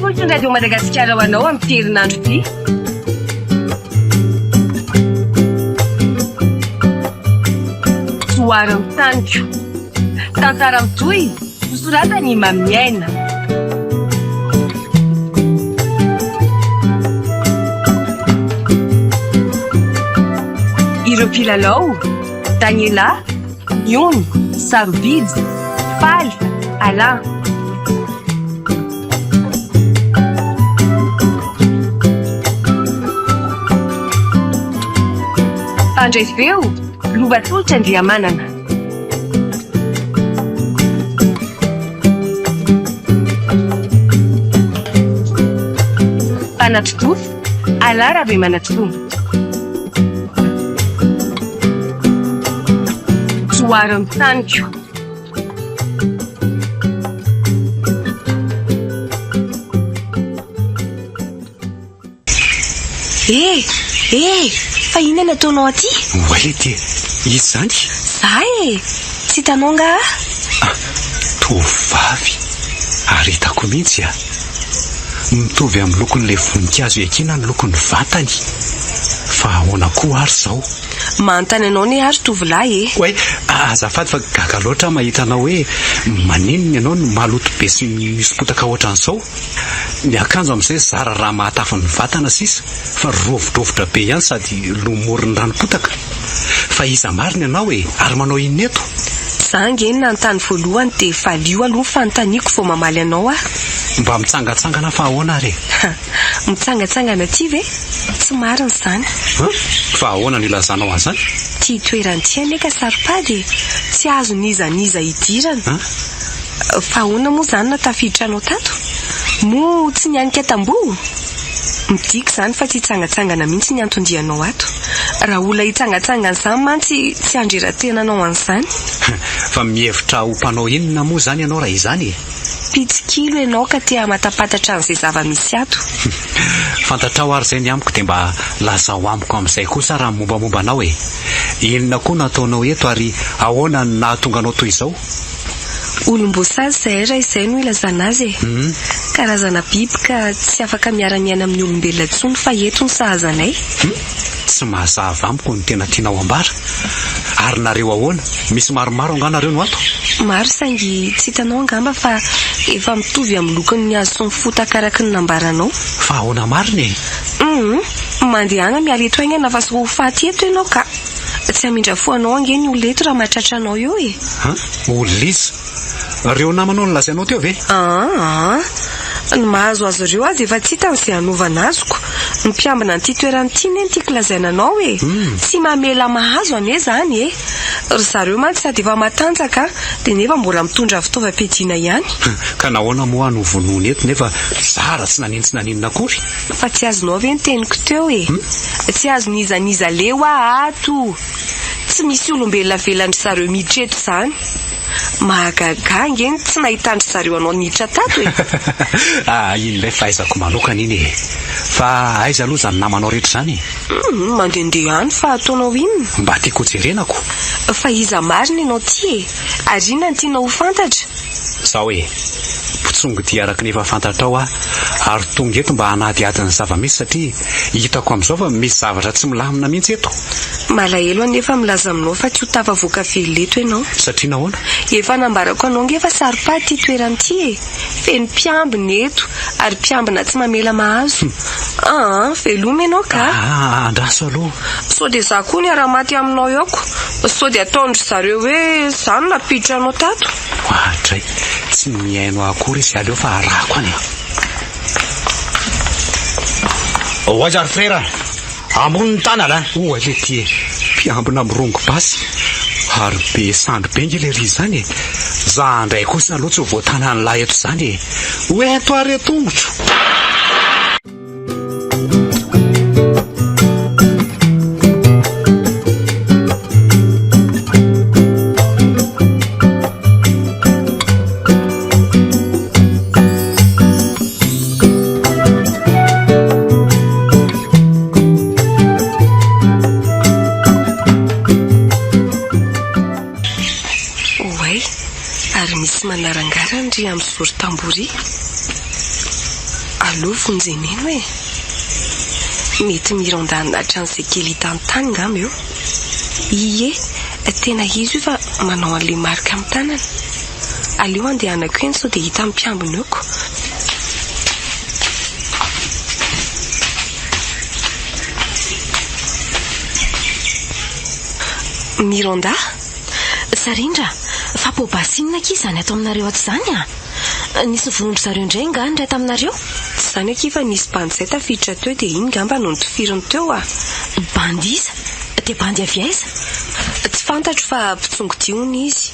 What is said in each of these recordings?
Folotry radio Madagasikara ho anao amin'ny herinandro ity. Soarin'ny taniko. Tantaram-toy nosoratan'i mi-alavoly. Ireo mpilalao Daniela, Yoni, Sarobidy, Faly, Alain. Andray feo, Lovatolotra Andriamanana. Mpanatrotofo, Alain Rabe Manatrombo. Soarin'ny taniko. Fa inona nataonao aty? Oale ty, izy zany? Za tsy hitanao nga? Tovavy, ary hitako mihitsy mitovy amin'ny lokon'ilay voninkazo ekina ny lokon'ny vatany. Fa ahoana koa ary zao? Manontany anao ny ary tovolahy Oe, azafady fa gaga loatra mahita anao hoe maninona ianao no maloto be sy misy potaka ohatran'izao. Ny akanjo amin'izay zara raha mahatafa ny vatana sisa, fa rovodrovitra be ihany sady lomorin'ny ranopotaka. Fa iza marina ianao ary manao inona eto? Za ngeny nanontany voalohany dia valio aloha fanontaniako vao mamaly anao Mba mitsangatsangana fa ahoana ary? Mitsangatsangana ty ve? Tsy marina izany. Fa ahoana no ilazanao an'izany? Ty toerany ty aneka saripady tsy azo nizaniza idirana. Fa ahoana moa zany natafiditra anao tato? Mo tsy nianika tamboho? Midika zany fa tsy hitsangatsangana mihitsy ny antondianao ato. Raha olona hitsangatsangana izany mantsy tsy andrera-tena anao an'izany. Fa mihevitra ho mpanao inona moa zany ianao raha izany? Pitsikilo ianao ka tia matapatatra an'izay zava-misy ato. Fantatrao ary izay ny amiko dia mba lazao amiko amin'izay kosa raha mombamomba anao inona koa nataonao eto ary ahoana ny nahatonga anao toy izao? Olom-boasary izay raha izay no ilazana azy karazana biby ka tsy afaka miara-miaina amin'ny olombelona intsony fa eto ny sahazanay. Tsy mahazava amiko ny tena tianao ambara. Ary nareo ahoana? Misy maromaro anganareo no ato? Maro saingy tsy hitanao angamba fa efa mitovy amin'ny lokon'ny hazo sy ny fotaka araka ny nambaranao. Fa ahoana marina mandehana miala eto aingana nafa sy ho faty eto ianao ka tsy hamindra fo anao angeny olona eto raha mahatratra anao eo olona izy? Reo namanao no lazainao teo ve? Ny mahazo azy ireo azy efa tsy hitan'izay hanovana azoko. Ny mpiambina an'ity toerany ity ny tiako lazaina anao tsy mamela mahazo ane zany ry zareo mantsy sady efa matanjaka dia nefa mbola mitondra fitaovam-piadiana ihany. Ka nahoana moa no vonoana eto nefa zara tsy naninona akory? Fa tsy azonao ve ny teniko teo tsy azo nizaniza leo ato. Tsy misy olombelona velandry zareo miditra eto zany. Mahagaga ngeny tsy nahitandry zareo anao niditra tato Indray fahaizako manokana iny fa aiza aloha zany namanao rehetra zany? Mandehandeha any fa ataonao inona? Mba tiako jerenako. Fa iza marina ianao ty ary inona ny tianao ho fantatra? Zao potsongo dia araka nefa fantatrao ary tonga eto mba hanadiadiny zava-misy satria hitako amin'izao fa misy zavatra tsy milamina mihitsy eto. Malahelo anefa milaza aminao fa tsy ho tafavoaka velleto ianao. Satria nahoana? Efa nambarako anao nge fa saripady ty toerany ity feno mpiambina eto ary mpiambina tsy mamela mahazo. Veloma ianao ka? Andraso aloha. So dia za koa ny ara-maty aminao eoko. So dia ataondry zareo hoe zany napiditra anao tato. Dray, tsy miaino akory izy aleo fa arako any. Oazary frera, ambony tanala. Ale ty mpiambina mirongo basy ary be sandro be nge le ry zany za andray kosa aloha tsy ho voatanany lahy eto zany oeto are tongotro. Ary misy manarangarana ry amin'ny zory tambory. Allô fonjeneny hoe mety mirondanina hatranyizay kely hitany ngamba eo. Ie, tena izy io fa manao an'le marika amin'ny tanana. Aleo andehanako eny sao dia hita amin'ny mpiambina eoko. Mironda, Sarindra, fa pobasinina ki izany ato aminareo ato izany a? Nisy vonondro zareo indray nga ndray taminareo? Izany aky fa nisy bandy izay tafiditra teo dia iny ngamba no nitofiriny teo a. Bandy iza? Dia bandy avy aiza? Tsy fantatro fa mpitsongo-diony izy.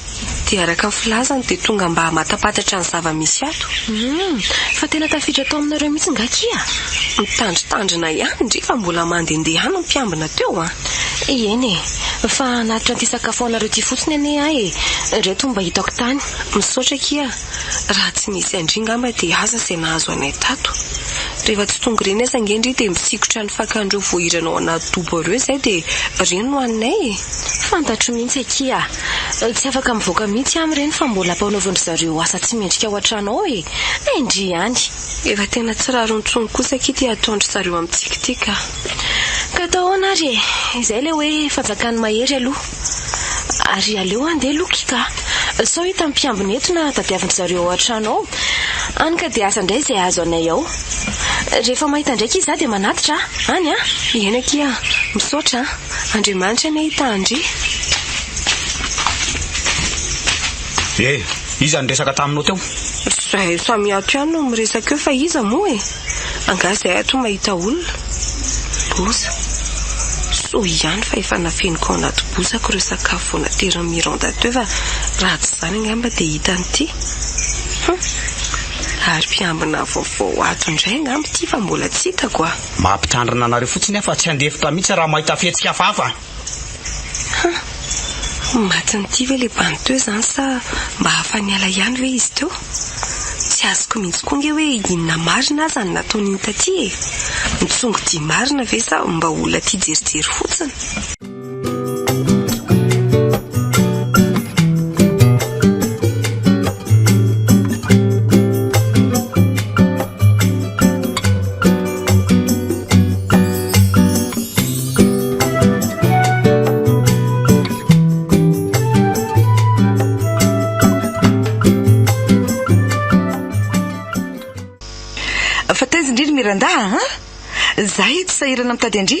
Dia araka ny filazany dia tonga mba matapatatra ny zava-misy ato. Fa tena tafiditra tao aminareo mihitsy nga kia? Mitandritandrina ihany ndre fa mbola mandehandeha ny mpiambina teo a. Eny e, fa anatitra an'ity sakafo anareo ty fotsiny ane ahy e. Reto mba hitako tany. Misaotra kia, raha tsy misy andry ngamba dia aza izay nahazo anay tato. Rehefa tsy tonga ireny aza ngendry dia misikotra ny fakandreo voahiranao anaty dobo ireo izay dia ireny no anay e. Fantatro mihitsy akia, tsy afaka mivoaka mihitsy amin'ireny fa mbola mpaonaovandry zareo asa tsy mendrika ao an-trano ao e. Endry ihany. Efa tena tsy raron-tsony kosa aky ty ataondry zareo amintsikitika. Ka atao ahoana ry e, izay le hoe fanjakany mahery aloha. Ary aleo andeha lokika. Sao hita mpiambina eto na tadiavindry zareo ao an-trano ao. Any ka dia asa indray izay azo anay ao. Rehefa mahita ndraiky izy dia manatitra any a. Eny akia, misaotra Andriamanitra ane hitandry. Iza niresaka taminao teo? Zay samy ato ihany no miresaka eo fa iza moa e. Anga zay ato mahita olona. Boza. So ihany fa efa nafeniko ao anaty bozako ireo sakafo nateriny Mironda teo fa raha tsy izany ngamba dia hita an'ity. Ary mpiambina vaovao ato indray ngamba ity fa mbola tsy hitako a. Mampitandrina anareo fotsiny fa tsy handefitra mihitsy raha mahita fihetsika hafahafa. Matin'ity ve le bandy teo izany sa mba hafa niala ihany ve izy teo? Tsy azoko mihitsy koa nge hoe inona marina aza ny nataony taty e. Nitsongo-dia marina ve sa mba olona tia jerijery fotsiny? Miranda, zahay tsy sahirana mitady andry.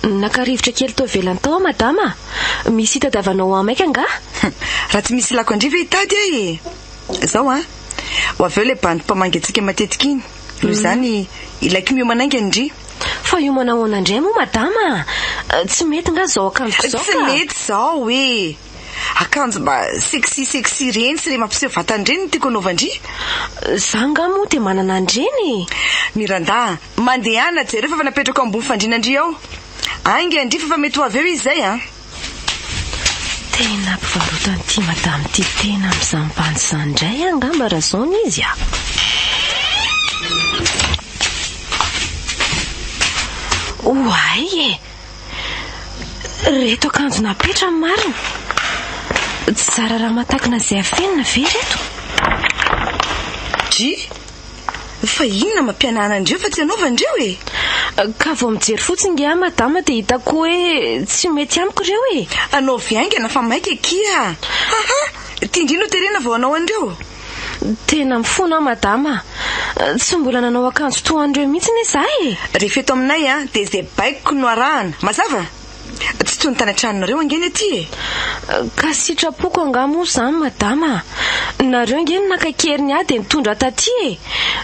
Nakarivotra kely tao velany tao madama. Misy hitadavanao amaika nga? Raha tsy misy lako andry ve hitady e. Zao ho aveo le bandy mpamangatsika matetika iny. Noho izany ilaky miomananga andry. Fa iomana ahoana indray moa madama? Tsy mety nga zao akanjo zao ka? Tsy mety zao e. Akanjo mba sexy reny sy le mampiseho vatandreny tiako anaovandry. Za nga moa dia manana andreny. Miranda, mandehana jereo fa napetraka ambony fandriana andry ao. Ange andry fa mety ho aveo izy zay a. Tena mpivarotan'ity madama ty tena mizampany izany indray angamba raha zao izy a. Oay e, reto akanjo napetra marina. Tsy zara raha matakina izay afenina ve reto? Fa inona mampianana andreo fa tsy anaova andreo e. Ka vao mijery fotsiny nge madama dia hitako hoe tsy mety amiko ireo e. Anao viaingana fa maika kia. Tindrino terena vao anao andreo. Tena mifona madama. Tsy mbola nanao akanjo toa andreo mihitsy ne za e. Rehefa eto aminay dia izay baikiko no arahana. Mazava? Tsy toy ny tany an-tranonareo angeny aty e. Ka sitrapoko angamo izany madama. Nareo angeny nakakeriny ahy dia mitondra taty e.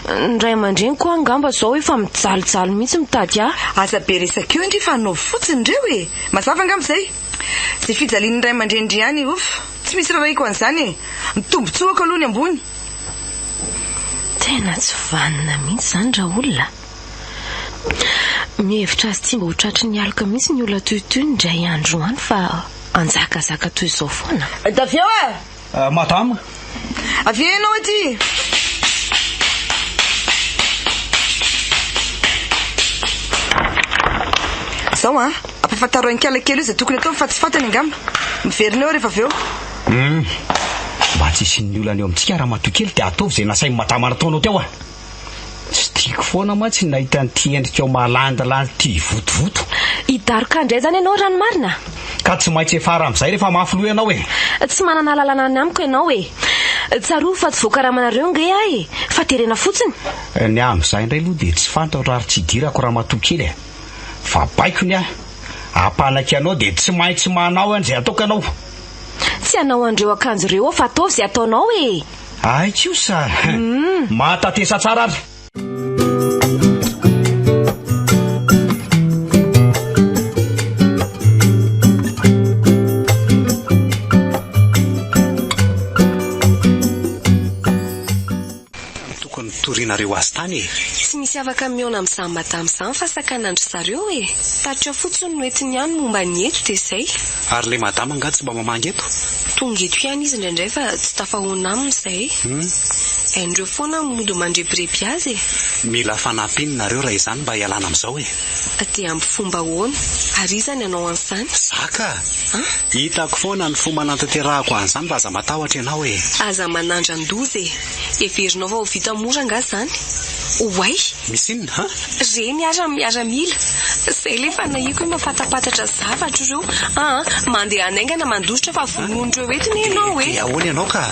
Ndray aman-dreny koa angamba zao efa mijalijaly mihitsy mitady ahy. Aza be resaka eo indry fa anao fotsiny ireo e. Mazava angamba izay. Izay fijalian'ny ray aman-dreny ihany ofa. Tsy misy rarahiko an'izany e. Mitombotsoaka aloha ny ambony. Tena tsy vanina mihitsy izany raha olona. Mihevitra azy tsy mba ho tratry ny alika mihitsy ny olona toy indray andro any fa anjakazaka toy izao foana. Daveo e. Madama. Avy ianao aty. Zao ampafantaro ankala kely izay tokony atao fa tsy fantany angamba. Miverina eo rehefa aveo. Mba tsy isin'ny olana eo amintsika raha matoy kely dia ataovy izay nasainy madama nataonao teo Tsy tiako foana ma tsy nahita nyty endrika ao malandalany ty votovoto. Hidaroka indray zany ianao ranomarina. Ka tsy maintsy efara amin'izay rehefa mafy loha ianao e. Tsy manana lalana ny amiko ianao e. Tsaroa fa tsy voakaramanareo nge ahy fa terena fotsiny. Ny amin'izay indray aloha dia tsy fantatra raha tsy hidirako raha matoakely e. Fa baiko ny ahy apanaky anao dia tsy maintsy manao an'izay ataoko ianao. Tsy hanao andreo akanjo ireo fa ataovy izay ataonao e. Ay kosa. Mahatatesa tsara ary. Tokony torinareo azy tany e. Tsy misy afaka miona amin'izany madam'izany fa sakanandro zareo e. Tatra fotsiny no entiny ihany momba ny eto dia izay. Ary le madama nga tsy mba mamangy eto? Tonga eto ihany izy indraindray fa tsy tafahoana aminy izay. Haindreo foana mody mandrepirepy azy e. Mila fanampinareo raha izany mba hialana amin'izao e. Dia amin'ny fomba hoana ary izany ianao an'izany. Zaka hitako foana ny fomba nantanterahako an'izany mba aza matahotra ianao e. Aza manandran-doza e. Everinao fa ho vita mora nga zany. Oay misy inona ha? Reny miara-mila. Izay le fanahiko hoe mafatapatatra zavatra ireo. Mandeha anaingana mandositra fa vonon'ireo etiny ianao e. Ahoana ianao ka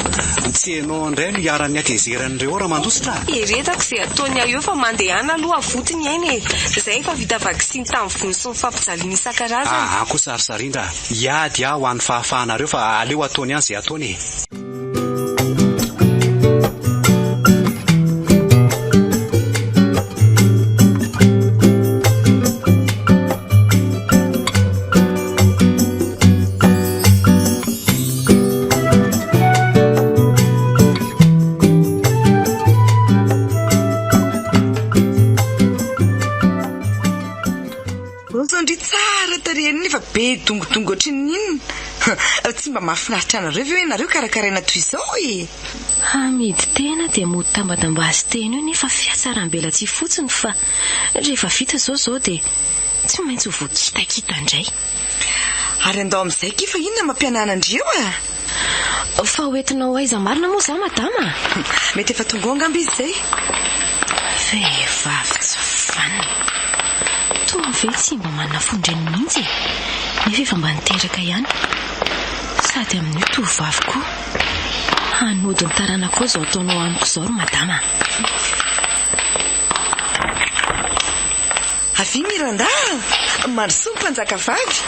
tsy hainao indray no hiara-ny akezeran'ireo raha mandositra? Eretako izay ataony ahy eo fa mandehana aloha avotiny ainy e. Izay fa vita vaksiny tamin'ny vony sy ny fampijaliana isan-karazany. Koa sarisarindra hiady aho ho an'ny fahafahanareo fa aleo ataony ihany izay ataony e. Be dongodongo otriny inona. Tsy mba mahafinaritra anareo ve nareo karakaraina toy izao e. Amidy tena dia mody tambadambazy tena io nefa fiatsaram-bela tsy fotsiny fa rehefa vita zao dia tsy maintsy ho voakitakita indray. Ary andao amin'izay kifa inona mampianana andreo a? Fa hoentinao aiza marina moa za madama? Mety efa tonga angamba izy izay. Vehivavy tsy fanina. Toa ve tsy mba manafondreny mihitsy nefa efa mba niteraka ihany. Sady amin'ny tovavy koa hanody ny taranako izao ataonao amiko izao ry madama. Avy Miranda, marosoa mpanjaka vavy.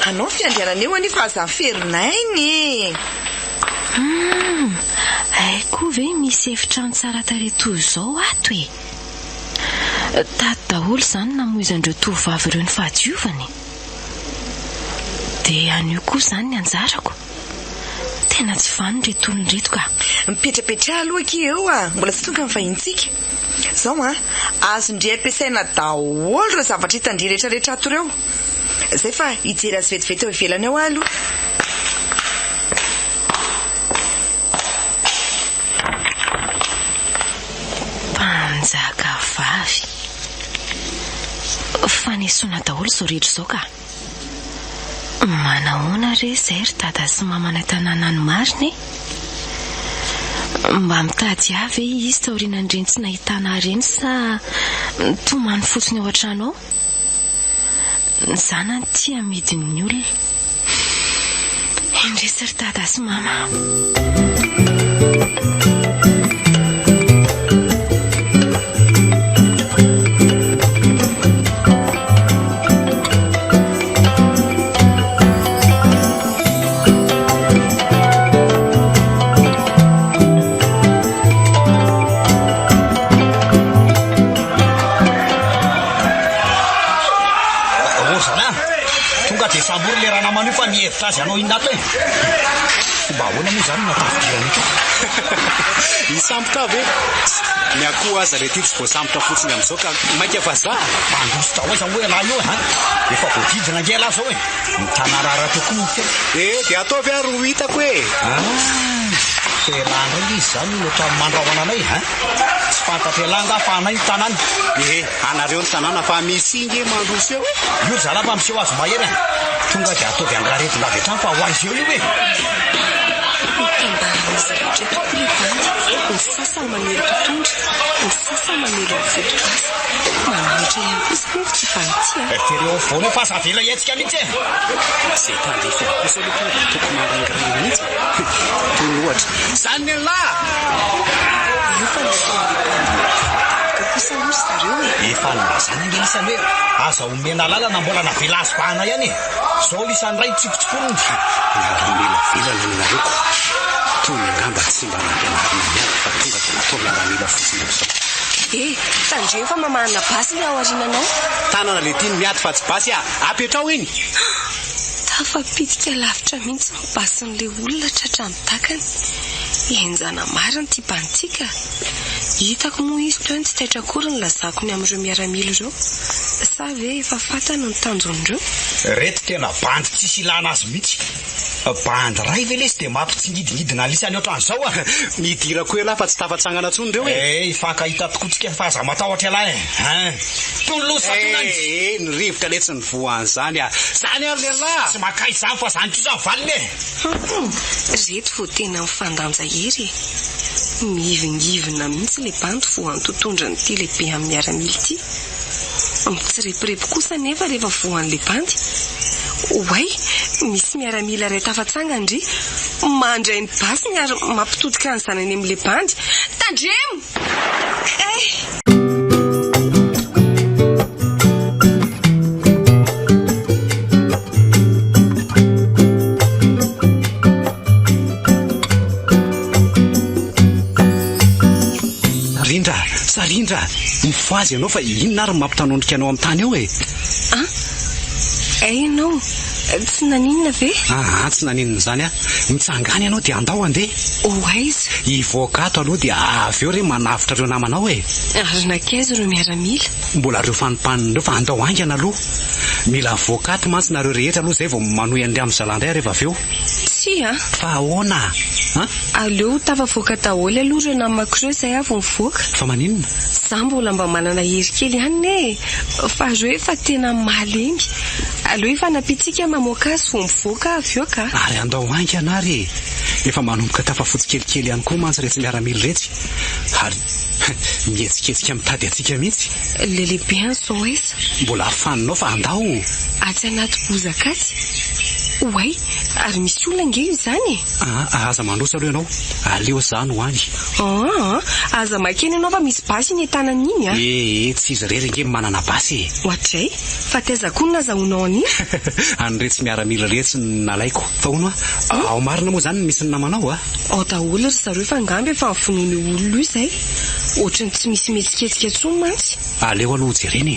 Anao fiandrianana eo anefa aza ferinay. Aiko ve misy efitrano tsara tarehy toy izao ato e. Tady daholo izany namoizandreo tovavy ireo ny fahadiovany. Dia anio koa izany ny anjarako. Tena tsy vany reto olona reto ka. Mipetrapetra aloha eo a, mbola tsy tonga ny vahintsika. Zao azo indray ampiasaina daholo ireo zavatra hitandry rehetrarehetra ato ireo. Izay fa hijery azy vetivety eo ivelany ao aloha. Mpanjaka vavy. Fanesoana daholo izao rehetra izao ka. Manahoana re izay ry dada sy mamana tanàna ny mariny? Mba mitady avy izy taorianan'ireny tsy nahitana ireny sa tomany fotsiny ao an-trano ao? Ny zanany tia amidiny olona. Indresy ry dada sy mama. Sambory le rana manio fa mihevitra azy anao inato e. Mba ahoana moa zany natafidirana ito? Misambotra ve? Ny akoho aza le ty tsy voasambotra fotsiny amin'izao ka mainka fa za. Mandositra ho aza hoe alahy io efa voadidina ngela zao e. Mitanarara tokoa fe. Dia ataovy ary ho hitako e. Felanga izy zany loatra mandrahona anay tsy fantatra elanga fa anay ny tanàna. Anareo ny tanàna fa misy inge mandroso eo e. Io zala fa miseho azy mahery tonga dia ataovy andraretina avy hatrany fa ho azy eo io e. Ny sasany mamelo tontondra, ny sasany mamelo foto-pasa. Manamitra ihany kosa nefa tsy fantia. Tereo voana fa zavela etsika mihitsy. Zay tandefa kosa aloha tonga dia toko marangirana mihitsy. Toy ny ohatra zany lahy. Io fa kosa ory zareo efa nilazana nge isany hoe aza omena lalana mbola navela azy bahana ihany. Zao isany ray tsikotsikonony. Miaramila velana ny nareko. Toy ny angamba tsy mba nampianarina miady fa tonga dia natao miaramila fotsiny izao. Tandreo fa mamahana basy le ao arinanao. Tanana le tiany miady fa tsy basy apetrao iny. Tafapitika lavitra mihitsy ny basin'le olona tratrany takany. Enjana mariny ty bantsika. Hitako moa izy toy tsy taitra akory ny lazako ny amin'ireo miaramila ireo. Sa ve efa fatana ny tanjon'ireo? Reto tena bandy tsisy ilana azy mihitsy. Bandy ray ve lesy dia mampitsingidingidina alisany ohatran'izao midirako ela fa tsy tafatsangana tsony reo fankahita tokotsika fa aza matahotra elahy ny rivotra le tsy ny voan'izany zany ary lehilahy tsy makay izany fa zany kosa valiny reto vo tena mifandanja hery mihivingivina mihitsy le bandy vo antotondra ny ty lehibe amin'ny miaramila ity. Mitsirepirepy kosa nefa rehefa voan'le bandy. Oay, misy miaramila ray tafatsangandry mandray ny basiny ary mampitodika ny zanany amin'le bandy. Tandremo! Sarindra, mifoazy ianao fa inona ary mampitanondrika anao amin'ny tany ao ianao tsy naninona ve? Tsy naninona zany mitsangany ianao dia andao andeha. Aiza? Ivoakato aloha dia avy eo re manavitra ireo namanao Ary nakaiza ireo miaramila? Mbola reo fanompaninireo fa andao aingana aloha. Mila avoakato mantsy nareo rehetra aloha zay vao manohy an'ilay amin'ny zalandray rehefa avy eo. Fa ahoana? Aleo tafavoaka daholo aloha ireo namako ireo izay avy mivoaka. Fa maninona? Za mbola mba manana hery kely ihany fa ireo efa tena malemy. Aleo efa napitsika mamoaka azy vo mivoaka avy eo ka. Ary andao aingana ary efa manomboka tafafotsy kelikely ihany koa mantsy rehetra miaramila retsy. Ary mihetsiketsika mitady atsika mihitsy. Le lehibe an'izao aiza? Mbola afaninao fa andao. Atsy anaty bozaka atsy. Oay, ary misy olona nge izany aza mandrosa aloha ianao. Aleo zany ho any. Aza makeny ianao fa misy basy ny tanan'iny tsy izy rery nge manana basy. Ohatray, fa taiza koa nazahoanao an'iny? Anyretsy miaramila retsy nalaiko. Fa hono ao marina moa zany misy ny namanao ao daholo ry zareo fa ngamby efa vonoiny olona io izay. Ohatrany tsy misy mihetsiketsika tsony mantsy. Aleo aloha jereny.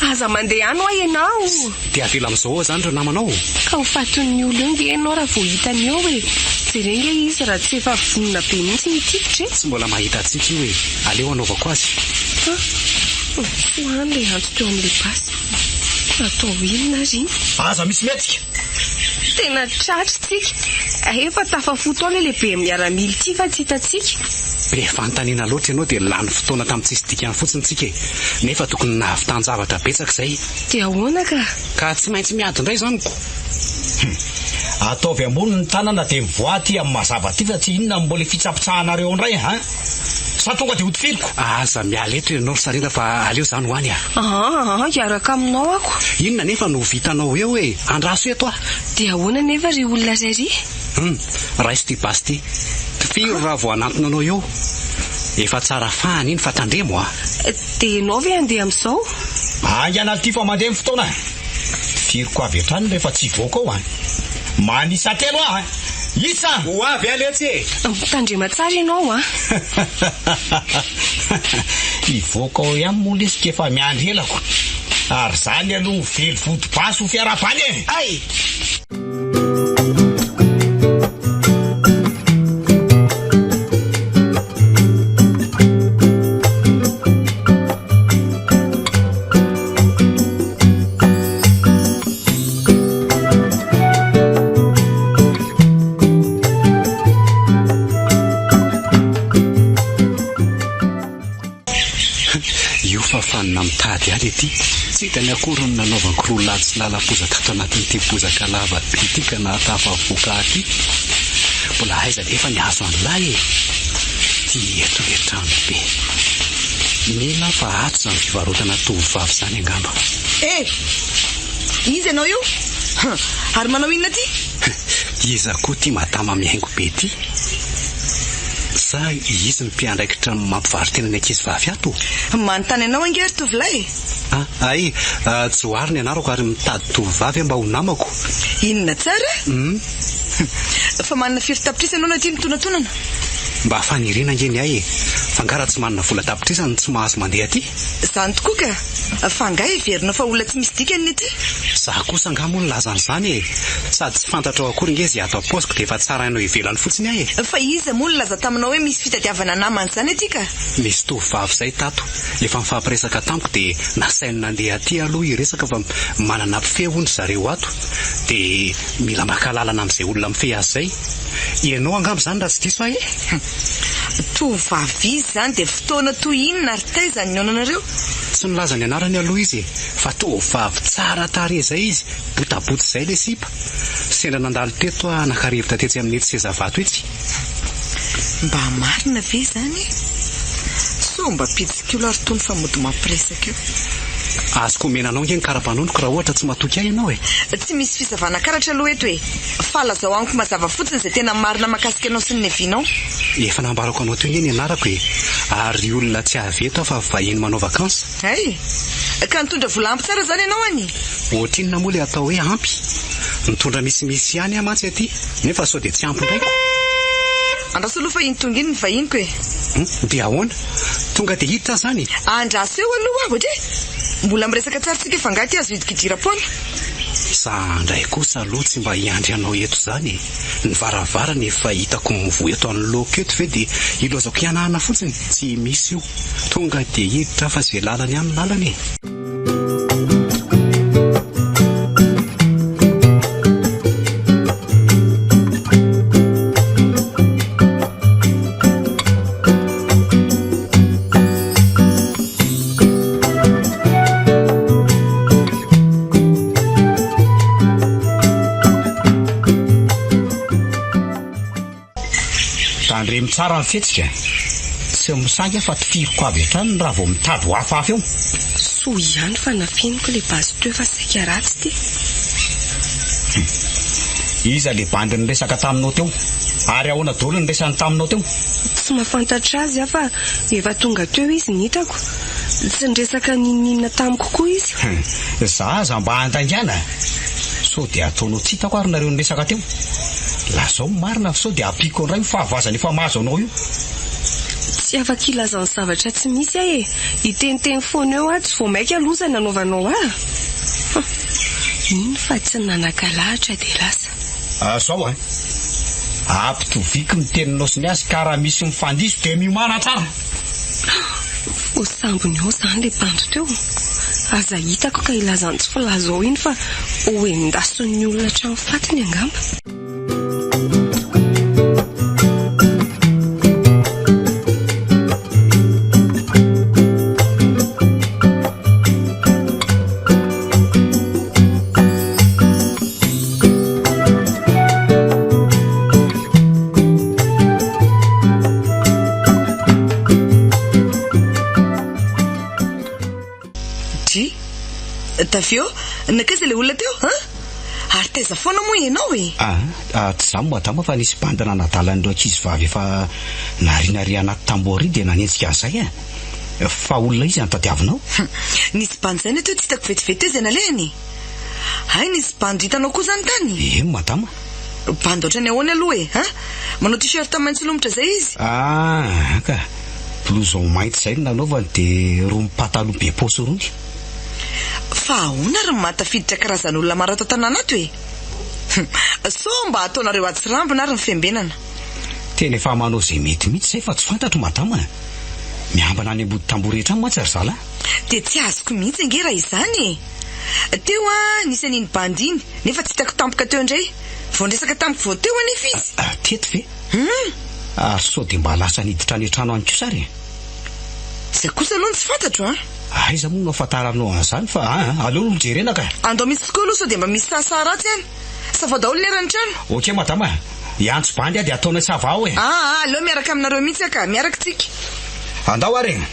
Aza mandeha ano ianao. Dia avela amin'izao zany ireo namanao. Ka ho faton'ny olona nge ianao raha vao hitany ao jerenge izy raha tsy efa vonona be mihitsy mitiditra tsy mbola mahita atsika io aleo anaovako azy. Tsy hany le antso teo amin'le basy. Atao inona ry? Aza misy mihetsika. Tena tratritsika. Efa tafafoto ao le lehibe miaramila ity fa tsy hitatsika. Rehefa antaniana loatra ianao dia lany fotoana tamin'ny tsisy dikany fotsiny tsika nefa tokony nahavitan-javatra betsaka izay. Dia ahoana ka tsy maintsy miady indray zaniko. Ataovy ambony ny tanana dia mivoaty amin'ny mazava ty fa tsy inona mbola fitsapitsahanareo indray sa tonga dia hotifiriko. Aza miala eto ianao ry Sarindra fa aleo zany ho any hiaraka aminao ako. Inona nefa no vitanao eo andraso eto Dia ahoana nefa ry olona ray raisy ty basy ty firy raha vao anantona anao eo. Efa tsara fahany iny fa tandremo dia ianao ve andeha amin'izao? Angana ty fa mandeha fotoana firiko avy hatrany rehefa tsy voaka ao manisa telo isa ho avy aletsy tandrema tsara ianao ivoaka ao ihany moa lesika efa miandry helako ary zany aloha velo vodibasy ho fiarabany fanina mitady aly ety tsy hitany akory ny nanaovako roa lahy tsy lala-pozaka ato anatin'ity bozaka lava ity ka nahatafa voaka aty mbola aiza efa niazo an'lahy Ty eritreretrano be. Mila fa ato zany fivarotana tovovavy zany angamba. Izy ianao io? Ary manao inona ty? Iza koa ty madama mihaingo be ty. Sa izy ny mpiandraikitra mampivarotena ny ankizy vavy ato? Manontany anao angery tovolahy? Ay, Johariny anarako ary mitady tovovavy mba ho namako. Inona tsara? Fa manana firy tapitrisa ianao na ty mitonantonana? Mba fanirina ngeny ahy e. Fangara tsy manana vola tapitrisa ny tsy mahazo mandeha ty. Zany tokoa ka. Fanga heverinao fa olona tsy misy dikany ty. Za kosa angamo ny lazan'izany e. Sady tsy fantatra ao akory nge izay ato am-paosiko dia efa tsara hainao ivelany fotsiny ahy e. Fa izy moa laza taminao hoe misy fitadiavana namana zany aty ka. Misy tovovavy zay tato. Efa mifampiresaka tamiko dia nasainy nandeha aty aloha iresaka fa manana mpifehony zareo ato. Dia mila makalalana amin'izay olona mifehy azy zay. Ianao angamba zany raha tsy diso ahy e. Tovovavy izy zany dia fotoana toy inona ary taiza ny aonanareo? Tsy nilaza ny anarany aloha izy fa tovovavy tsara tarehy zay izy, botaboty zay le sipa. Sendra nandalo teto anakarivotra tetsy amin'ny ety sezavato itsy. Mba marina ve zany? So mba pitsikilo ary tony fa mody mampiresaka eo. Azoko menanao nge ny karapanondroko raha ohatra tsy matoky ahy ianao e. Tsy misy fisavana karatra aloha eto e. Falazao amiko mazava fotsiny izay tena marina mahakasika anao sy ny nevinao. Efa nambarako anao toy nge ny anarako e. Ary olona tsy aveto fa vahiny manao vakansa. Hay, ka nitondra vola ampy tsara zany ianao any? Ohatrinona moa le atao hoe ampy. Nitondra misimisy ihany aho mantsy aty, nefa sao dia tsy ampy ndraiko. Andraso aloha fa iny tonga iny ny vahiniko e. Dia ahoana? Tonga dia hiditra zany. Andraso eo aloha aho ohatry. Mbola miresaka tsara tsika efa angaty azo idikidira-poana. Sa ndray kosa aloha tsy mba hiandry anao eto zany. Ny varavarana efa hitako mivoy eto anoloko eto ve dia ilozako hianahana fotsiny tsy misy io. Tonga dia hiditra fa izay lalany ihany lalany e. Tandremy tsara ny fetsika. Tsy misangy fa tifiriko avy hatrany raha vao mitady ho hafahafa eo. So ihany fa nafiniko le bazy teo fa saika ratsy ty. Iza le bandy ny resaka taminao teo? Ary ahoana daholo ny resany taminao teo? Tsy mahafantatra azy fa efa tonga teo izy nitako. Tsy niresaka ninina tamiko koa izy. Za mba andaingana. So dia ataonao tsy hitako ary nareo niresaka teo. Lazao marina sao dia apiko indray fahavazana efa mahazo anao io. Tsy afaka ilazany zavatra tsy misy ahy e. Iteniteny foana eo aho tsy vao maika aloha izay nanaovanao ahy. Ino fa tsy nanakalahatra dia lasa. Zao ampitoviky miteninao sy ny azy ka raha misy mifandiso dia mimana tsara. Ho sambony eo zany le bandy teo. Aza hitako ka ilazany tsy filazao iny fa ho endason'ny olona hatrany fatiny angamba. Tavio, nakaiza le olona teo? Ary taiza foana moa ianao e? Tsy za madama fa nisy bandana nadalan'ireo ankizy vavy efa narinary anaty tamboho ary dia nanenjika an'izay e. Fa olona izy antadiavinao? Nisy bandy zany teo tsy hitako vetivety izay nalehany. Hay, nisy bandy hitanao koa zany tany. Madama. Bandy ohatrany ahoana aloha e? Manao t-shirt maitso lomotra zay izy. Ka blouson mainty zay no nanaovany dia roa pataloha be paosy rony. Fa ahoana ary matafiditra karazan'olona maro ato tanàna ato e? So mba ataonareo atsirambina ary ny fiambenana. Tena efa manao izay mety mihitsy zay fa tsy fantatro madama. Miambana any ambody tamboho rehetra mantsy ary zala. Dia tsy azoko mihitsy nge raha izany. Teo nisy an'iny bandy iny nefa tsy hitako tampoka teo indray. Vao ndresaka tampoka vao teo anefa izy. Teto ve? Ary sao dia mba lasa niditra any an-trano any koa sary. Izay kosa aloha tsy fantatro aiza moa no afantaranao an'izany fa aleo no jerena ka. Andao misy koa aloha sao dia mba misy sasaratsy any. Sa vao daholo lerany trano. Okey madama, iantso bandy a dia ataona savao e aleo miaraka aminareo mihitsy aka miaraka tsika andao areny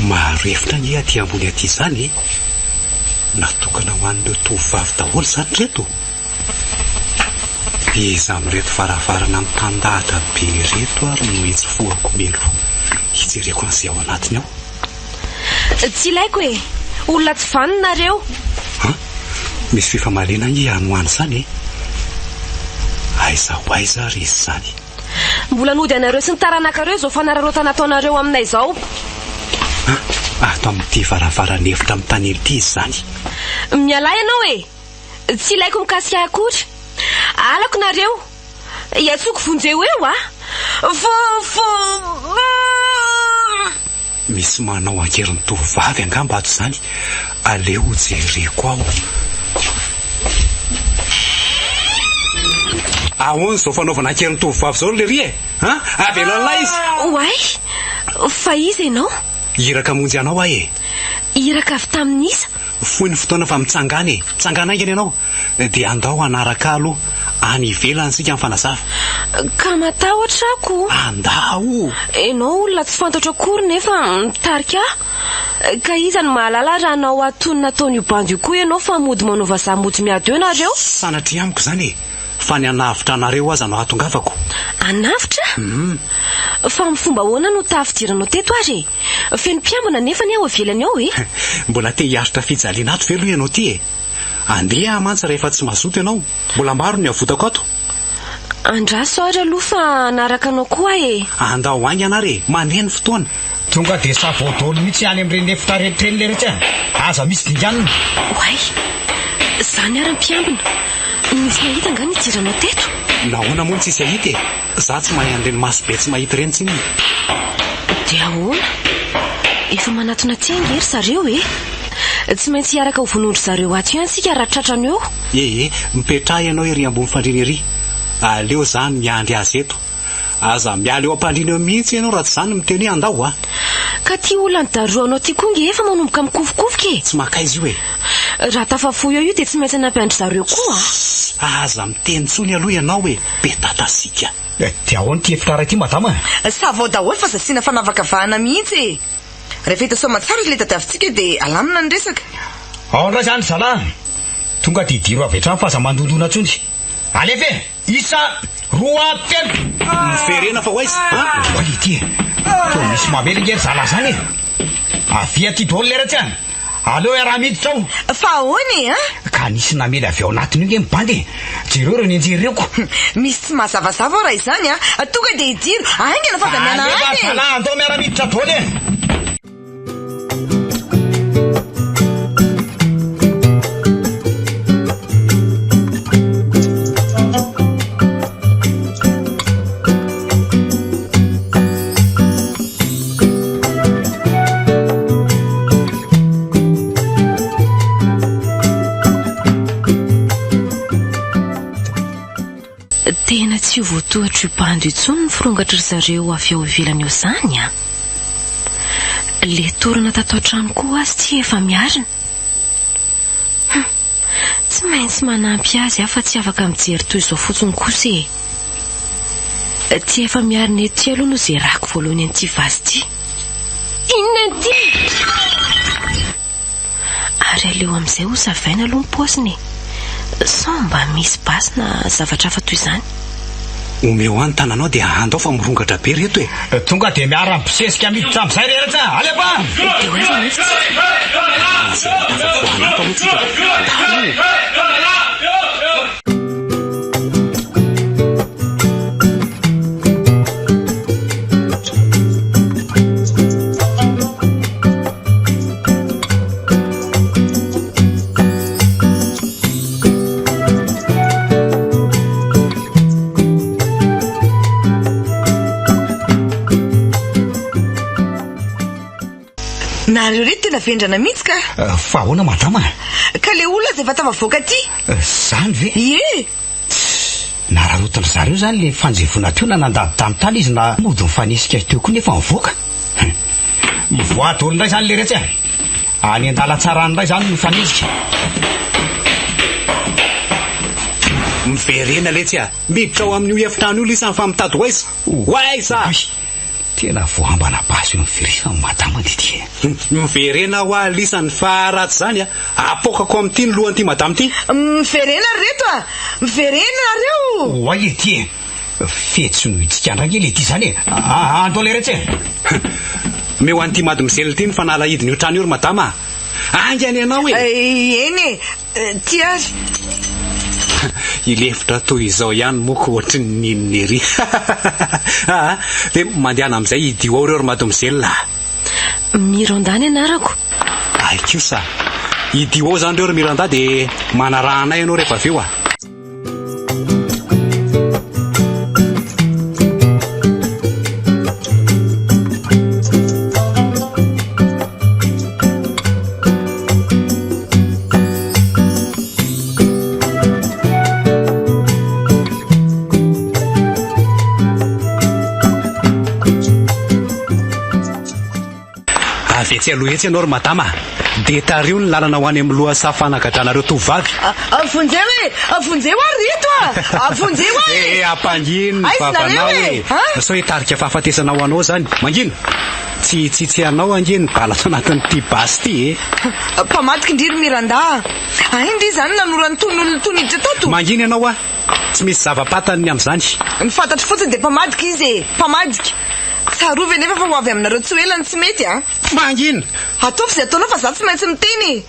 maro efitra ny aty ambony aty zany natokana ho an'ireo tovovavy daholo zany reto iza amin'reto varavarana amin'ny tandahatra be reto ary no itsofohako melo hijereko an'izay ao anatiny ao tsy ilaiko e olona tsy vaninareo misy fifamalena ihanoany zany aiza ho aiza ry izy zany mbola nody anareo sy ny taranaka reo zao fanararotana ataonareo aminay zao ato amin'ity varavarana efitra amin'ny tany ely ity izy zany mialay ianao e tsy ilaiko mikasika akory alako nareo iatsoko vonjeo eo misy manao ankeriny tovovavy angamba ato zany aleo jereko aho ahoany zao fanaovana ankeriny tovovavy zao le ry avelonay izy oay fa izy ianao iraka monjy anao ahy iraka avy tamin'isa foy ny fotoana fa mitsangana tsangana aingany ianao dia andao anaraka aloha any ivelany sika amin'ny fanazava ka matahotrako andao ianao olona tsy fantatra akory nefa mitarika ka iza ny mahalala raha anao atonina ataon'io bandy io koa ianao fa mody manaova zamody miady eo nareo sanatria amiko zany fa ny anavitra anareo aza no hatongavako anavitra fa amin'ny fomba hoana no tafidiranao teto ary feno mpiambina nefa ny ao avelany ao mbola te hiaritra fijaliana ato velo ianao ty andeha mantsy rehefa tsy mazoto ianao mbola maro ny avotako ato andraso ary aloha fa anaraka anao koa andao any anare maneny fotoana tonga dia savoadolo mihitsy any amin'ireny efitra rehetreny le rehetra aza misy dinganina oay zany ary mpiambina misy mahita nga nidiranao teto nahoana moa tsy isy ahita za tsy mahay an'ireny maso be tsy mahita ireny tsiny dia ahoana efa manatona ty angery zareo tsy maintsy hiaraka ho vonondro zareo ato ihany sika raha tratrany eo mipetraha ianao ery ambony fandriny ery aleo zany miandry azy eto aza miala eo ampandriny eo mihitsy ianao raha tsy zany miteny hoe andao ka ty olona ny daroanao ty koa nge efa manomboka mikofokofoka tsy makaizy io raha tafafo eo io dia tsy maintsy nampiandry zareo koa aza miteny tsony aloha ianao hoe betatasika dia ahoany ty efitra ray ty madama savao daholo fa zasiana fanavaka vahana mihitsy rehefa hita somatsara le tadiavintsika dia alamina ny resaka ao andray zany zala tonga dia diro avy hatrany fa za mandondona ntsony alefa isa roa telo miferena fa ho aizy ity to misy mamelingery zala zany avia ty daholo lera tsy any aleo raha miditra ao fa ahoany ka nisy namely avy ao anatiny io nge mibandy jereo reo ny anjereko misy tsy mahazavazava ao raha izany tonga dia hidiro aingana fa damiana any andao miara miditra daholo tena tsy ho voatohatra io bandy intsony ny firongatra ry zareo avy ao ivelany eo zany le torana tato an-trano koa azy tsy efa miarina tsy maintsy manampy azy fa tsy afaka mijery toy izao fotsiny kosa tsy efa miarina ety aloha no zay rako voalohany an'ity vazy ity inona an'ity ary aleo amin'izay ho savaina aloha ny paosiny sa mba misy basina zavatra hafa toy izany omeo any tananao dia andao fa mirongatra be reto tonga dia miara mibosesika miditra amin'izay rehetra alefa nareo reto tena vendrana mihitsy ka fa ahoana madama ka le olona zay efa tavavoaka aty zany ve ie nararotana zareo zany le fanjevona teo na nandady tamintany izy na mody mifanesika teo koa nefa mivoaka mivoady olondray zany le retsy any andala tsaranyray zany mifanesika miverena letsy miditra ao amin'io efitrano io lisany famitady hoaiza hoaiza tena voambana basy io miverena madama dity miverena ho alisany faharatsy zany apokako amin'ity ny lohany ty madama ty miverena reto miverena nareo oay ety fetsy no itsika andrange le ty zany ando le retsy me ho an'ity mady misely ty ny fanalahidiny io trano io ry madama angany ianao eny ty ary ilefitra toy izao ihany moko ohatry ny ninony ery de mandehana amin'izay idio ao reo ry mady miselona mirandany anarako aikio sa idio ao zany reo ry miranda de manarahanay ianao rehefa aveo avetsy aloha etsy ianao ry madama de tario ny lalana ho any amin'ny loha safanagadrana tovavy afonjeo ary reto afonjeo ampangino vavanao sao hitarika fahafatesana ho anao zany mangino tsy anao angeny bala tanatin'ny ty basy ty mpamadika indriry miranda indry zany nanorany ton'olona toniditra tato mangino ianao tsy misy zava-patany amin'izany ny fantatry fotsiny de mpamadika izy mpamadika sarovy nefa fa ho avy aminareo tsy hoelany tsy mety mangino ataovy zay ataonao fa za tsy maintsy miteny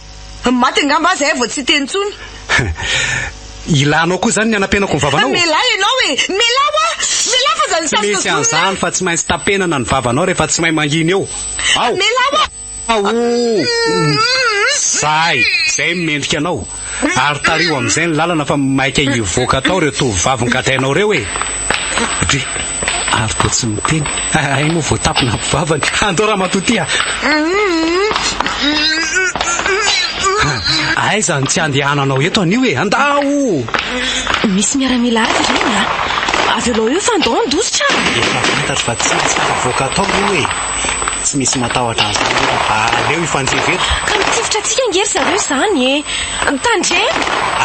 maty angamba azy vao tsy teny tsony ilanao koa zany ny anampenako ny vavanao melahy ianao melahy fa zany tsy misy an'izany fa tsy maintsy tapenana ny vavanao rehefa tsy mahay manginy eo ao melahy zay mendrika anao ary tario amin'izay ny lalana fa maika hivoaka tao reo tovavin-gatainao reo dre ary to tsy miteny ay moa voatapina mpivavany andao raha matotya ay zany tsy andehananao eto anio andao misy miaramila azy reny avy alao eo fa andao andositra efa fantatry fa tsy voaka tao io tsy misy matahotra an'izany aleo ifanjeveto ka mitsifotra atsika ngery zareo zany tandreny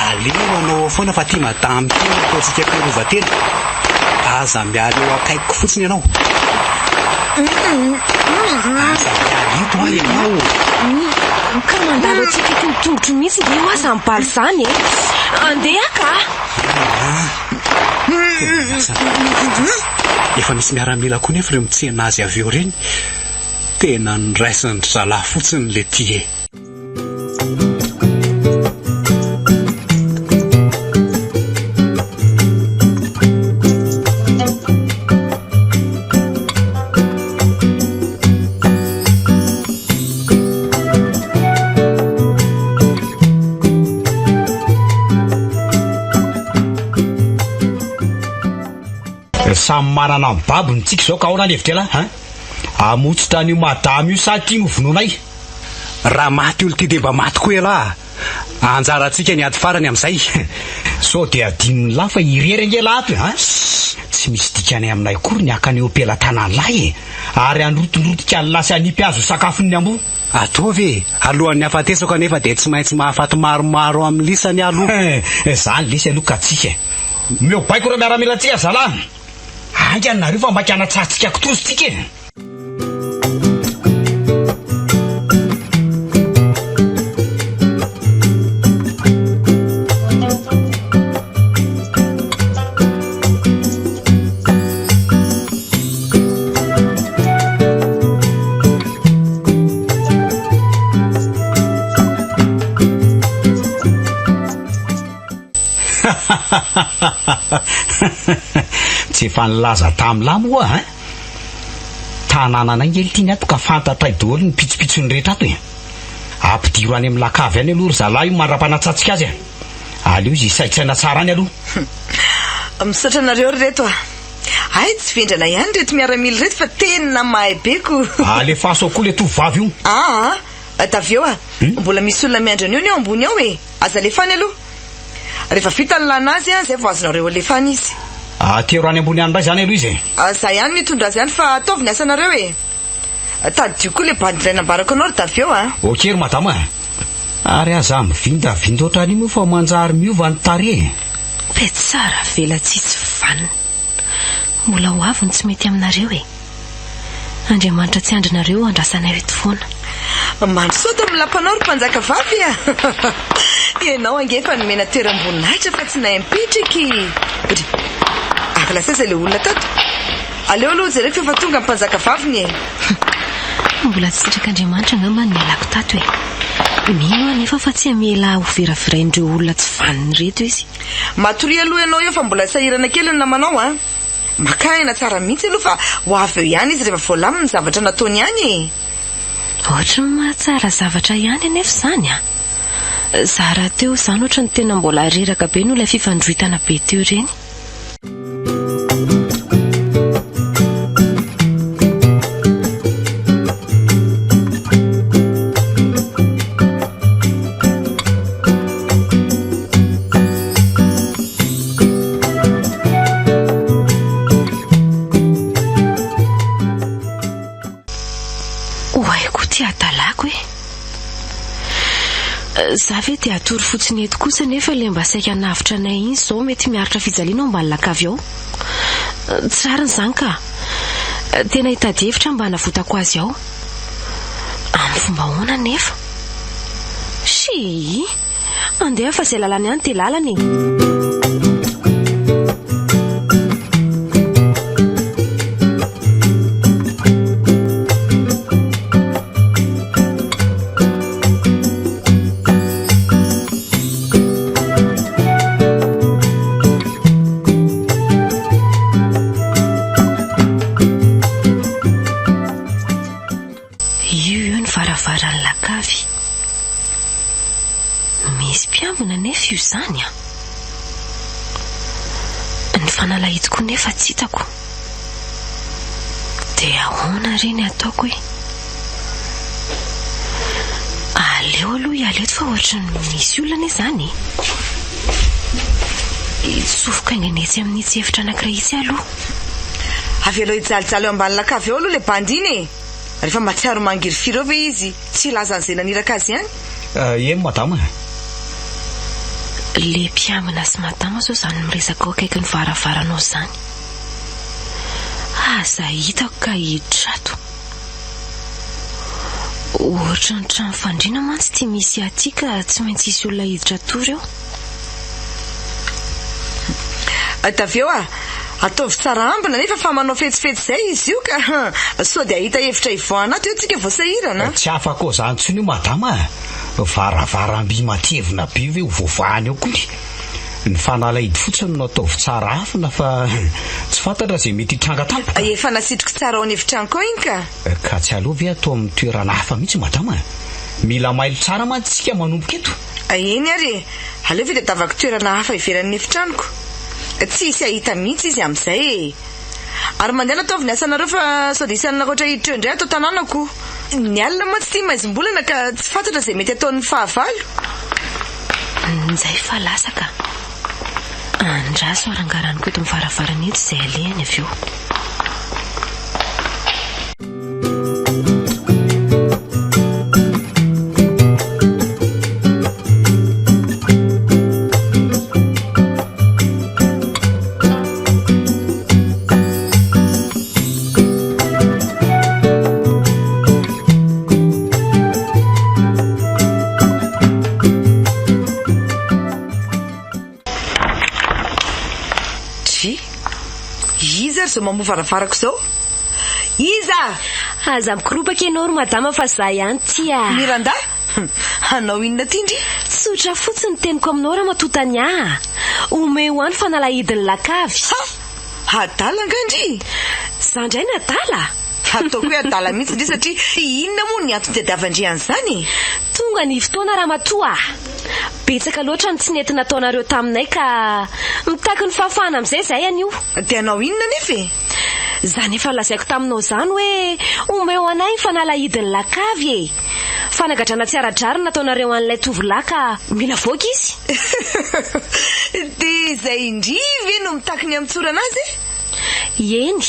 aleo anao foana fa ty madamy ty ataotsika pirovately aza miala eo akaiko fotsiny ianao aza miala ito ianao ka mandalo atsika ty mitongotro mihitsy de eo aza mibaly zany andeha ka efa misy miaramila koa nefa reo mitsena azy avy eo reny tena niraisiny zalahy fotsiny le ty samy manana ny babony tsika zao ka ahoana levitra ela amotsitra an'io madamy io sa ty novononay raha maty olo ty de mba maty koa ela anjara atsika ny ady farany amin'izay so de adinony lahy fa irery angela ato tsy misy dikanay aminay kory ny akany eo am-pelantanan'lay ary androtondrotika ny lasy anipy azo sakafony ambo ataovy alohan'ny hafatesako anefa de tsy maintsy mahafaty maromaro amin'ny lisany aloha zany lesy aloha ka tsika meo baiko reo miaramila tsika zalahy angany nareo fa makana tsatsika kotozy tika tsy efa nilaza tamin'lahy moa tanànanay ngely tiany ato ka fantatra idoly ny pitsopitsony rehetra ato ampidiro any amin'ny lakavy any aloha ry zalahy io mandra-panatsatsika azy aleo izy isaitsaina tsara any aloha misaotra anareo ry reto Ay, tsy vendrana ihany reto miaramily reto fa tena mahay beko. Alefaso koa le tovavy io. Tavy eo mbola misy olona miandrana eo ny eo ambony ao aza alefany aloha. Rehefa vita ny lanazy zay vao azonareo alefany izy. Tero any ambony andray zany aloha izy. Za ihany mitondra azy ihany fa ataovy ny asanareo tadio koa le bandiray nambarako anao tavy eo Ok ry madama. Ary aza mivindavinda ohatran'iny io fa manjary miova ny tare. Pe tsara vela tsisy vanina. Mbola ho avy ny tsy mety aminareo Andriamanitra tsy andrinareo andrasanay eto foana. Mandrosoto amin'ny lampanao ry mpanjaka vavy Ianao angefa nomena toeram-boninahitra fa tsy nahay mipitriky. Akalasa le olona tato. Aleo aloha jereko fa tonga mpanjaka vavy Mbola tsy sitraka-Andriamanitra angamba ny alako tato Mino anefa fa tsy amela ho veraviraindreo olona tsy vaniny reto izy. Matory aloha ianao eo fa mbola sahirana kely ny namanao Makaina tsara mihitsy aloha fa ho avy eo ihany izy rehefa voalamy ny zavatra nataony ihany Ohatra mahatsara zavatra ihany anefa zany Zara teo zany ohatra ny tena mbola reraka be no ilay fifandroitana be teo reny. Za ve dia atory fotsiny eto kosa nefa le mba saika navitra anay iny zao mety miaritra fijaliana ao ambany lakavy ao. Tsara n'izany ka. Tena hitady hevitra mba hanavotako azy ao. Amin'ny fomba ahoana nefa? Andeha fa izay lalany ihany dia lalany zany ny fanalahitiko nefa tsy hitako dia ahoana reny ataoko aleo aloha ialeto fa ohatra misy olana izany itsofoka inganetsy amin'ny tsy efitra anankiray itsy aloha avy aloha hijalijalo eo ambany lakavy eo aloha le bandiny rehefa matsiaro mangirifiry eo ve izy tsy lazan'izay naniraka azy ihany madama le mpiamana sy madama zao zany miresaka akaiky ny varavaranao zany aza hitako ka hidrato ohatra ny trano fandriana mantsy ty misy aty ka tsy maintsy isy olona hiditra tory eo tavy eo ataovy tsara ambina nefa fa manao fetsifetsy zay izy io ka sao dia ahita hevitra ivoanato eo tsika voasahirana tsy afaka zany tsony io madama varavaramby matevina be ve ho voavahany eo koa ny fanalahidy fotsiny no ataovy tsara afina fa tsy fantatra zay mety hitranga tampoka efa nasitriko tsara ao any evitrano koa iny ka tsy alova ve atao amin'ny toerana hafa mihitsy madama mila mailo tsara mantsika manomboka eto eny ary aleo dia davako toerana hafa iveran'ny efitranoko tsy isy ahita mihitsy izy amin'izay ary mandeha nataovy ny asanareo fa sao dia isanana koatra hiditra eo indray atao tanànako ny alina moa tsy tia maizim-bolana ka tsy fantatra zay mety ataon'ny fahavalo nizay fa lasaka andraso arangaraniko eto mivaravarana eto izay alehany avy eo zao mamovaravarako zao iza aza mikoropaky ianao ry madama fa za ihany tia miranda hanao inona ty ndry tsotra fotsiny teniko aminao raha matotany ome ho any fanalahidiny lakavy adala angandry za ndray nadala ataoko hoe adala mihitsy indray satria inona moa ny antony tadiavan-driany zany tonga ny fotoana raha matoa betsaka loatra ny tsy nety nataonareo taminay ka mitaky ny fahafahana amin'izay zay anio. Dia anao inona nefa? Zany efa lazaiko taminao zany hoe omeo anay fanalahidin'ny lakavy e. Fanagadrana tsy ara-drary nataonareo an'ilay tovolahy ka mila voaka izy. Dia izay indrivy no mitaky ny amintsora anazy? Eny,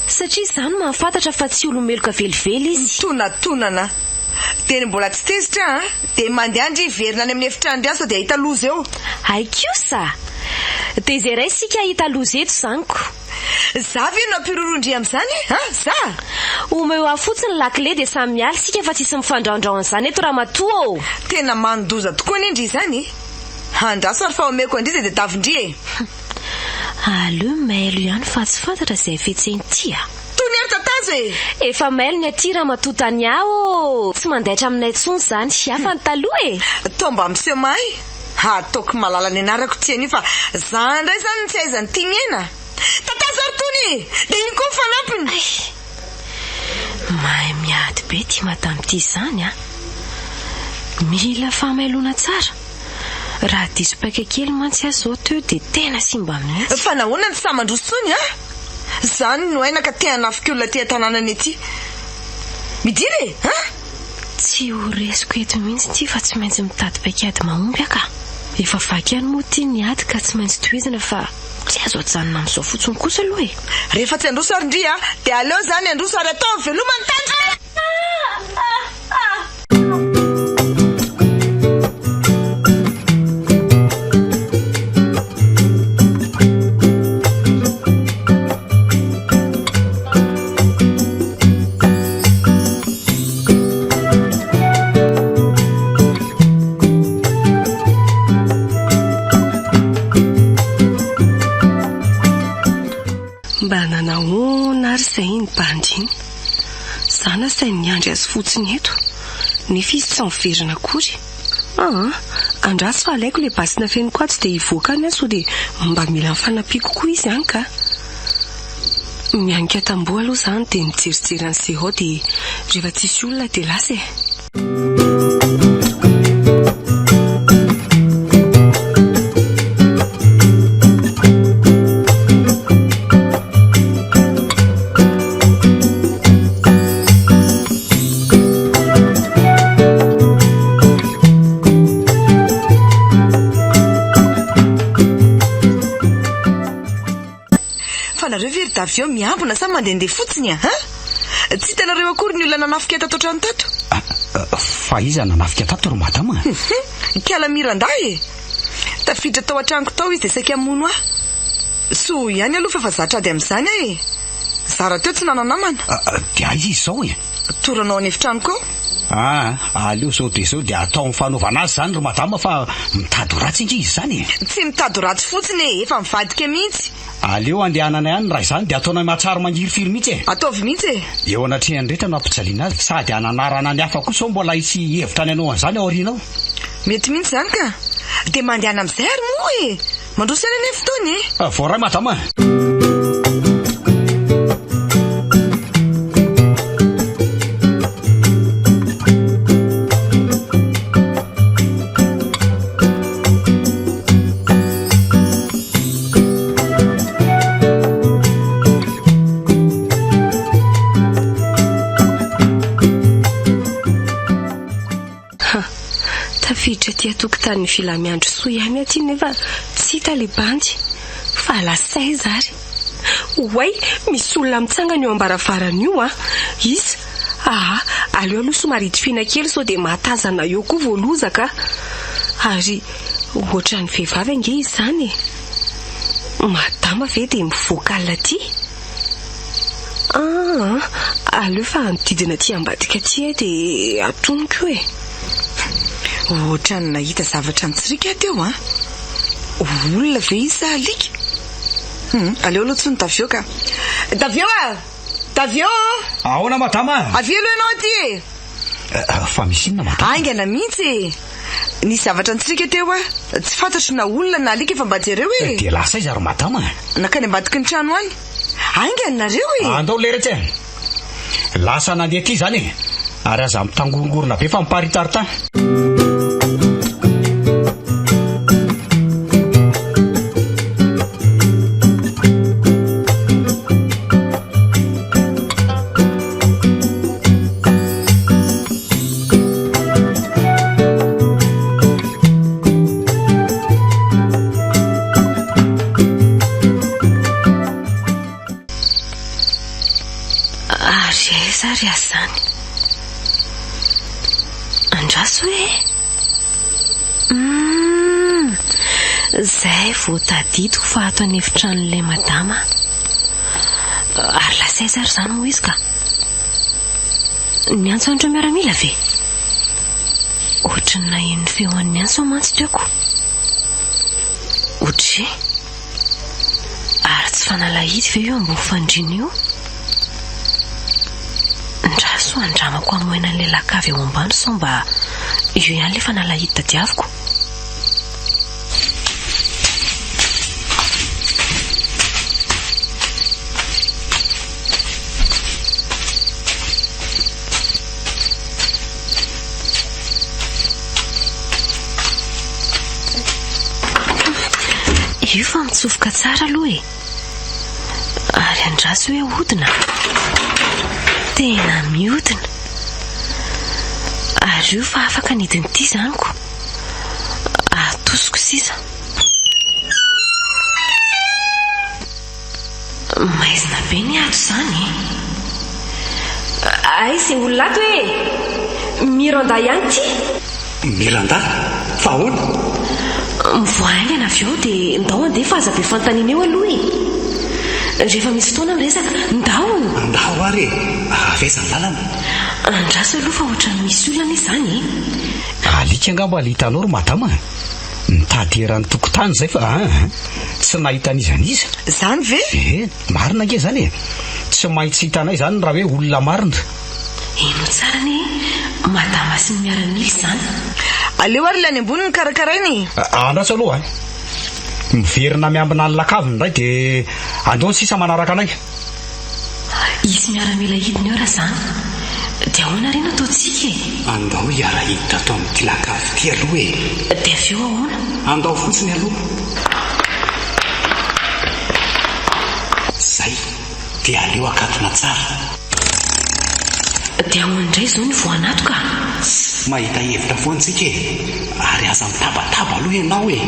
satria izany mahafantatra fa tsy olomeloka velively izy. Tonatonana. Dia mbola tsy tezitra dia mandeha andry verina any amin'ny efitrano asa dia ahita loza eo. Haikosa. Dia izay ray sika hita loza eto zaniko. Za ve no ampirorondry amin'izany za? Omeo afotsiny lakile dia samy mialy sika fa tsisy mifandraondrao an'izany eto raha matoa. Tena mandoza tokoa ny indry izany. Andraso ary fa omeko andry dia tavindry e. Aleo mailo ihany fa tsy fantatra izay fetseny tia. Tony ary tatazo e. Efa mailo ny aty raha matotany aho. Tsy mandaitra aminay tsony zany sy hafa ny taloha e. Tomba miseho mahay. Ataoko malala ny anarako tiany fa za indray zany tsy aizany tia miena. Tatazo ary tony dia iny koa fanampiny. Mahay miady be ty madame ty zany mila famailona tsara. Raha diso paika kely mantsy azo teo dia tena simba mihitsy. Fa nahoana ny samandrosony Zany no aina ka tia hanafika olona tia tanànany ety. Midiry Tsy ho resiko eto mihitsy ty fa tsy maintsy mitady paikady mahomby aka. Efa vaky ihany moa ty ny ady ka tsy maintsy tohizana fa tsy azo ajanona amin'izao fotsiny kosa aloha e. Rehefa tsy androso ary ndry dia aleo zany androso ary atao velomany tandra. Izay ny bandiny sana sainy niandry azy fotsiny eto nefa izy tsy miverina akory. Andraso fa alaiko le basina feno koa tsy dia hivoaka any aso dia mba mila mifanampiko koa izy any ka mianika tamboho aloha zany dia mijerijery an'izay ao dia rehefa tsisy olona dia lasa e. Avy eo miambona sa mandehandeha fotsiny tsy hitanareo akory ny olona nanafika tato trano tato. Fa iza nanafika tato ro madama? Kiala miranday tafiditra tao an-tranoko tao izy dia saika mono so ihany aloha fa zatra amin'izany zara teo tsy nananamana. Dia aiza izy izao e? Toranao any efitranoko aleo zao dia zao dia atao mifanaovana azy zany ro madama fa mitady ratsy indry izy zany tsy mitady ratsy fotsiny efa mivadika mihitsy. Aleo andehanana ihany raha izany dia ataonay mahatsara mangiry firy mihitsy ataovy mihitsy eo anatrehany rehetra no ampijaliana azy sady ananarana ny hafa kosa mbola hisy hevitra ny anao an'izany ao aorianao. Mety mihitsy zany ka dia mandehana amin'izay ary moa mandroso any any fotoany voaray madama. Tafiditra tia tokotany filamiandro soa ihany aty nefa tsy hita le bandy fa lasay zary. Oay, misy olona mitsangana eo ambaravarana io izy aleo aloha somary hitofiana kely sao dia mahatazana eo koa voalozaka ary ohatran'ny vehivavy ange izy zany madama ve dia mivoaka alina aty. Aleo fa anodidina aty ambadika aty dia atonoko ohatrany nahita zavatra mitsirika teo olona ve izy alika. Aleo aloha tsony Tavio ka Tavio ahoana madama? Avy aloha ianao aty fa misy inona madama? Aingana mihitsy nisy zavatra mitsirika teo tsy fantatro na olona na alika efa mba jereo dia lasa izy ary madama nakany ambadiky ny trano any aingana nareo andao leretsy lasa nandeha aty zany ary aza mitangorongorona be fa miparitarita. sary azany. Andraso hoe zay vao tadidiko fa ato an'efitran'ilay madama. Ary lasay zary zany ho izy ka. Ny antso andro miaramila ve? Ohatrany naheno feon'ny antso mantsy teoko. Otri ary tsy fanalahidy ve eo ambony fandrina io? Ndraso andramako amoenan'ilay lakavy eo ambany sao mba io ihany le fanalahidy tadiaviko. Io fa mitsofoka tsara aloha e. Ary andraso hoe hodina. Tena mihodina. Ary io fa afaka nidiny ity zaniko. Atosiko sisa. Maizina be ny ato zany. Ay, se olona ato e. Miranda ihany ty. Miranda? Fa hoana? Mivoahaingy ana avy eo dia ndao andefa aza be fantaniana eo aloha e. Rehefa misy fotoana miresaka ndao ary aveza ny lalana. Andraso aloha fa ohatrany misy olona anie zany e. Alika angamba alitanao ro madama. Mitady erany tokotany zay fa tsy nahitan'izaniza. Zany ve? Marina ke zany e. Tsy mahitsy hitanay zany raha hoe olona marina. Ino tsara ny madama sy ny miaramila zany. Aleo ary lany ambony ny karakarainy. Andraso aloha miverina miambina ny lakaviny ndray dia andao ny sisa manaraka anay. Izy miaramila hidiny eo raha zany dia ahoana reny ataontsika e? Andao hiara hiditra atao amin'ity lakavy ity aloha e. Dia avy eo ahoana? Andao fotsiny aloha. Zay dia aleo akatona tsara. Dia ahoana indray zao ny voanato ka? Mahita hevitra foantsika e. Ary aza mitabataba aloha ianao e.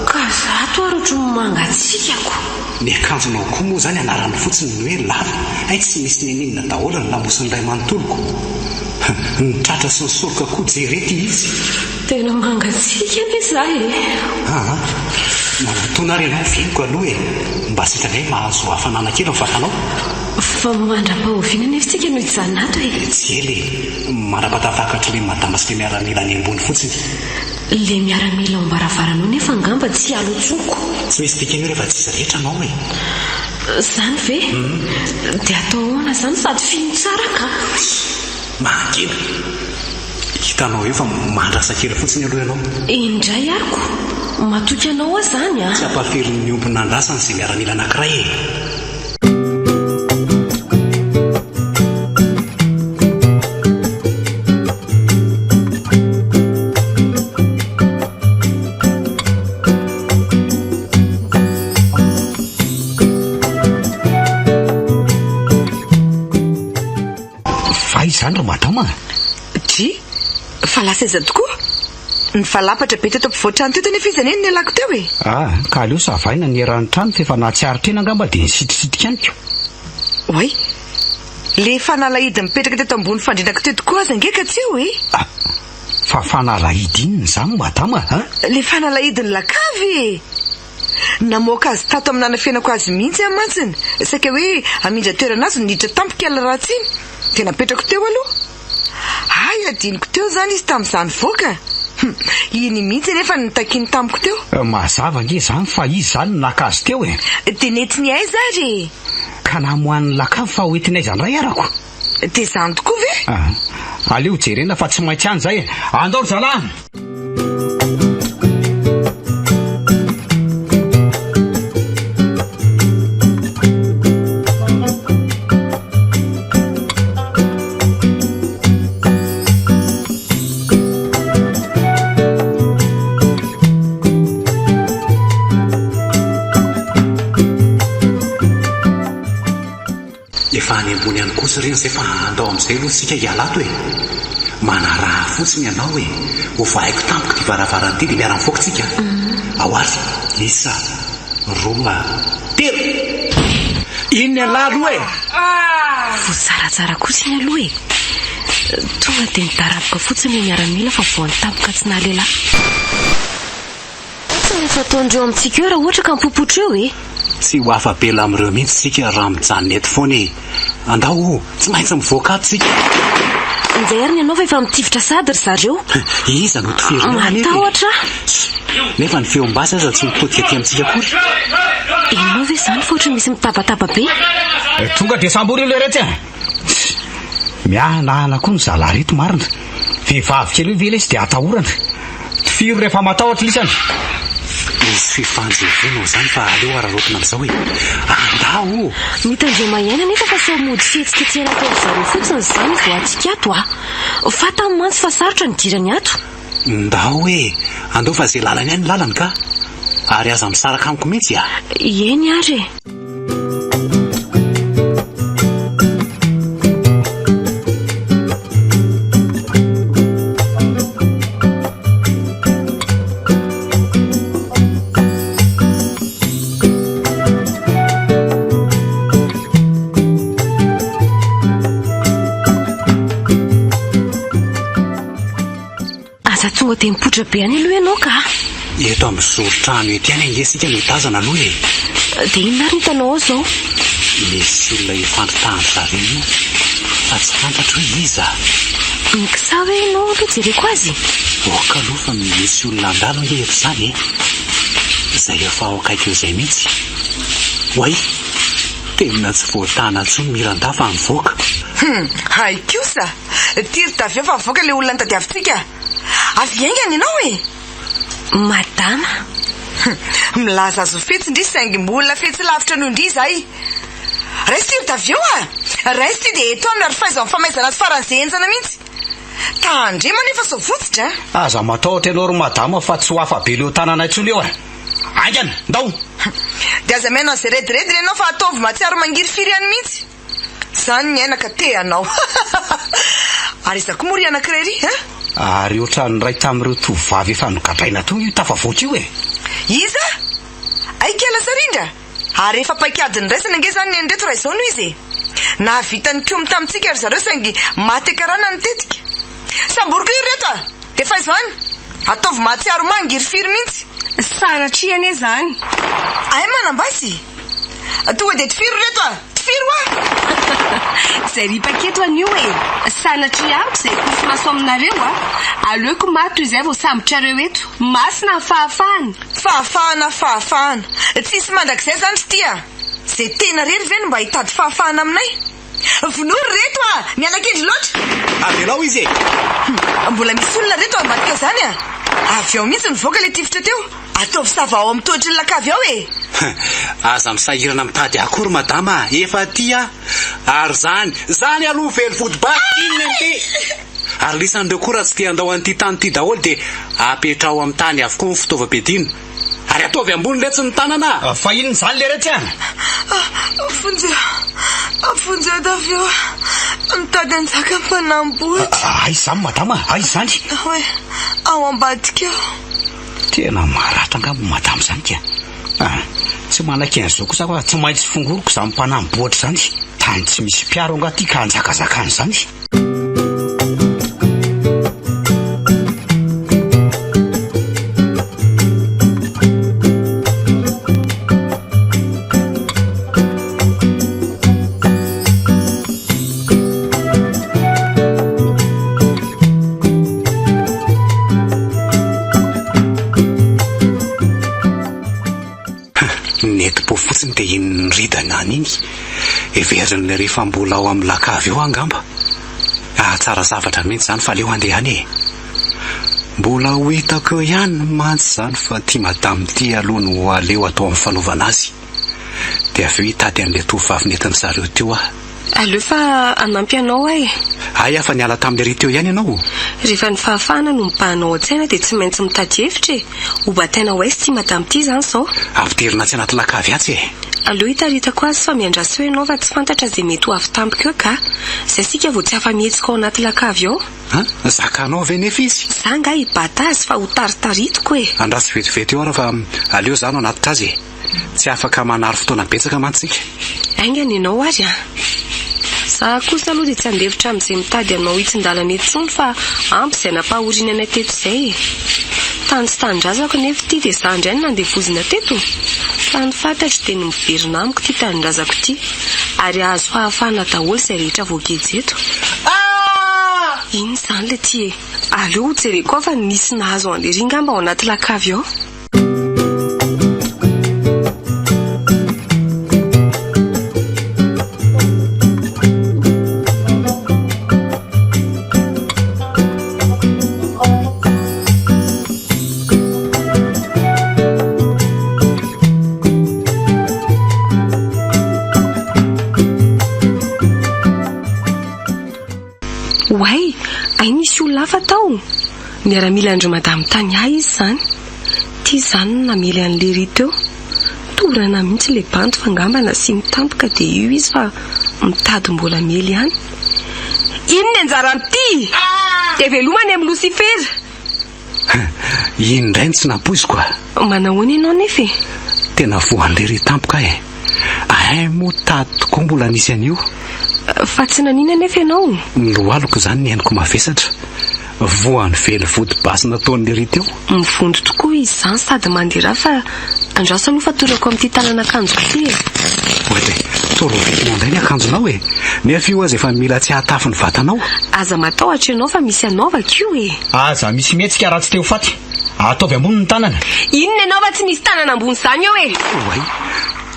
Ka zato ary ohatry mangatsikako. Ny akanjonao koa moa zany anarany fotsiny ny hoe lava. Ay tsy misy nenenina daholo ny lamosiny iray manontoloko. Ny tratra sy ny soroka koa jerety izy. Tena mangatsika ane zay e. Manatona ary ianao viniko aloha e. Mba sitrany mahazo hafanana kely ny vatanao. Fa mandra-pahoviana nefa tsika no hijanona ato e. Tsy ely marapatafakatra le madama sy le miaramila any ambony fotsiny. Le miaramila ao ambaravarana nefa angamba tsy alotsoko. Tsy misy dikany rehefa tsy rehetra anao e. Zany ve? Dia atao ahoana zany sady fino tsara ka. Mahakena. Hitanao eo fa mandrasa kely fotsiny aloha ianao. Indray ariko matoky anao zany a. Tsy ampaferiny ombona andrasany izay miaramila anankiray e. Izany ro madama. Dri, fa lasaiza tokoa. Ny valapatra be teto ampovoan-trano teto nefa izy aneny ny alako teo e. Ka aleo savaina ny eran'ny trano fa efa nahatsiaro-tena angamba dia nisitrisitrika aniko. Oay, le fanalahidy mipetraka teto ambony fandrinako teto koa aza ngeka tsy eo e. Fa fanalahidy inona zany madama? Le fanalahidy ny lakavy e. Namoaka azy tato amin'ny nanafianako azy mihitsy amantsiny. Saika hoe amindra toerana azy niditra tampoka ala ratsy iny. Tena petrako teo aloha. Ay, adiniko teo zany izy tamin'izany voaka. Iny mihitsy nefa nitakiny tamiko teo. Mazava nge zany fa izy zany nakazy teo e. Dia netiny ay zary. Ka namohan'ny lakavy fa hoentinay zany ray arako. Dia zany tokoa ve? Aleo jerena fa tsy maintsy any zay e. Andao ry zalahy. Efa any ambony any kosa reny zay fa andao amin'izay aloha sika hialato e. Manaraha fotsiny ianao e. Ho vahaiko tampoko ty varavaran'ity dia miara-mifoaka tsika. Ao ary, isa, roa, telo. Iny aloha e. Tsaratsara kosa iny aloha e. Tonga dia nidarabika fotsiny miaramila fa voan'ny tapaka tsy nahalela. Efa ataondreo amintsika eo raha ohatra ka mipopotra eo e. Tsy ho afabela amin'ireo mihitsy tsika raha mijanona eto foana e. Andao tsy maintsy mivoaka aby tsika. Indray ary ny anao fa efa mitifitra sady ry zareo. Iza no tifirina matahotra. Nefa ny feom-basa aza tsy mitodika aty amintsika kory. Inao ve zany fa ohatra misy mitabataba be. Tonga dia sambory io le retsy a. Mianahana koa ny zalahy reto marina. Vehivavy kely io vela izy dia atahorana. Tifiro rehefa matahotra lisany. Misy fifanjevenao zany fa aleo ararotina amin'izao hoe andao. Mitandreo mahiaina nefa fa sao mody fihetsiketsehana ataovy zareo fotsiny zany vao atsika ato a. Fata mantsy fa sarotra ny dirany ato. Ndao e, andao fa zay lalany ihany lalany ka. Ary aza misaraka amiko mihitsy a. Eny ary. Tonga dia mipotra be any aloha ianao ka. Eto amin'ny zoron-trano ety ihany angesika no tazana aloha e. Dia inona ary hitanao ao zao? Misy olona ifandritahany zareo fa tsy fantatra hoe iza. Mikisa hoe ianao aloha jereko azy. Oka aloha fa misy olona andalo nge eto izany e. Izay efa ao akaiky eo izay mihitsy. Oay, tena tsy voatana intsony miranda fa mivoaka. Hay kosa. Tiry tavy eo fa mivoaka ilay olona nitadiavintsika. Avy aingana ianao e. Madama. Milaza azo fetsy ndry saingy mbola fetsy lavitra noho ndry izay. Raisy tiry tavy eo a. Raisy ty dia eto amin'ny ary faiza amin'ny famaizana azy faran'izay enjana mihitsy. Tandrema nefa so fotsitra. Aza matahotra ianao ry madama fa tsy ho afa-be leo tanana intsony eo a. Aingana, ndao. Dia aza miaina an'izay redirediny ianao fa ataovy matsiaro mangiry firy ihany mihitsy. Zany ny ainaka te anao. Ary izako mory anankiray ry ha? Ary ohatran'ny ray tamin'ireo tovovavy efa nogadraina tony io tafavoaka io e. Iza? Aikela sarindra. Ary efa paikadiny raisina nge zany ny andreto raha izao noho izy e. Nahavitany komy tamintsika ary zareo saingy maty karana nitetika. Samboriko io reto a. Dia fa izany ataovy matsiaro mangiry firy mihitsy. Sanatriany zany. Ay manambasy. Tonga dia tifiro reto a. Tifiro a. Zay ripaketo an'io e. Sanatri amiko zay kofy maso aminareo a. Aleoko mato izay vao sambotrareo eto. Masina fahafahana. Fahafahana. Tsisy mandrakizay zany sy tia. Zay tena rery ve no mba hitady fahafahana aminay. Vonory reto a. Mianakindry loatra. Avelao izy e. Mbola misy olona reto ambadika zany a. Avy ao mihitsy nivoaka ilay tifitra teo. Ataovy sava ao amin'ny toetry ny lakavy ao e. Aza misahirana mitady akory madama. Efa tia. Ary zany aloha velo fodibaka inona nte. Ary lisan'ireo koa raha tsy te andao an'ity tany ity daholo dia apetra ao amin'ny tany avokoa ny fitaovam-piadiana. Ary ataovy ambony letsy ny tanana. Fa inona izany le retsy a? Afonjeo davy eo. Mitady anjaka mpanambotra. Aiza izany madama? Aiza izany? Hoe ao ambadika ao. Tena maratra angamba madama izany ka. Tsy manaky an'izao kosa fa tsy maintsy fongoroko izany mpanamboatra izany. Tany tsy misy mpiaro angaty ka hanjakazakany izany. Nety-po fotsiny dia iny ridana an'iny everin'ilay rehefa mbola ao amin'ny lakavy eo angamba. Tsara zavatra mihitsy zany fa aleo andehany e. Mbola ho hitako ihany mantsy zany fa tia madama ty aloha no aleo atao amin'ny fanaovana azy. Dia avy eo hitady an'ilay tovovavy nentin'ny zareo teo ah. Aleo fa anampy anao ay. Ay afa niala tamin'ilay ry teo ihany ianao. Rehefa ny fahafahana no mibahanao an-tsaina dia tsy maintsy mitady hevitra e. Ho bataina ho aizy ty madama ty zany sao. Ampiterina tsy anaty lakavy atsy e. Aleo hitaritako azy fa miandrasy hoe ianao fa tsy fantatra izay mety ho avy tampoka eo ka izay sika vao tsy afa-mihetsika ao anaty lakavy ao. Zakanao ve nefa izy? Za nga hibata azy fa ho taritaritiko e. Andrasy vetivety eo ara fa aleo zany anatitra azy tsy afaka manary fotoana betsaka mantsika. Aingana ianao ary a. Za kosa aloha dia tsy andevitra amin'izay mitady anao hitsin-dalana etsony fa ampy izay nampahorinana teto izay e. Tany sy tanindrazako nefa ity dia za indray no nandevozina teto. Fa ny fantatro dia ny miverina amiko ity tanindrazako ity ary azo fahafahana daholo izay rehetra voageja eto. Ino izany le ty e? Aleo jereko fa nisy nahazo an'ilay ringamba ao anaty lakavy ao. Way, ay nisy olona hafa tao. Miaramila andro madame Tania izy zany. Ty zany namely an'le rito eo. Torana mihitsy le banto fa ngambana sy mitampoka dia io izy fa mitady mbola mely ihany. Inona anjara amin'ity? Dia velomany amin'ny Lucifera. Indray tsy nampoiziko a. Manahoana ianao nefa e? Tena voan'le ry tampoka e. Ahay moa tady tokoa mbola nisy an'io. Fa tsy nanina nefa ianao? Lohaloko zany ny hainiko mavesatra. Voan'ny velo vody basy nataon'le ry teo. Mivondo tokoa izy zany sady mandera fa andraso aloha fa torako amin'ity tanana akanjoko ity e. Oe, toro vitinao indray ny akanjonao e. Nefa io azy efa mila tsy hatafy ny vatanao. Aza matahotra ianao fa misy anaovako io e. Aza misy mihetsika raha tsy teo faty. Ataovy ambony ny tanana. Inona ianao fa tsy misy tanana ambony zany eo e? Oay,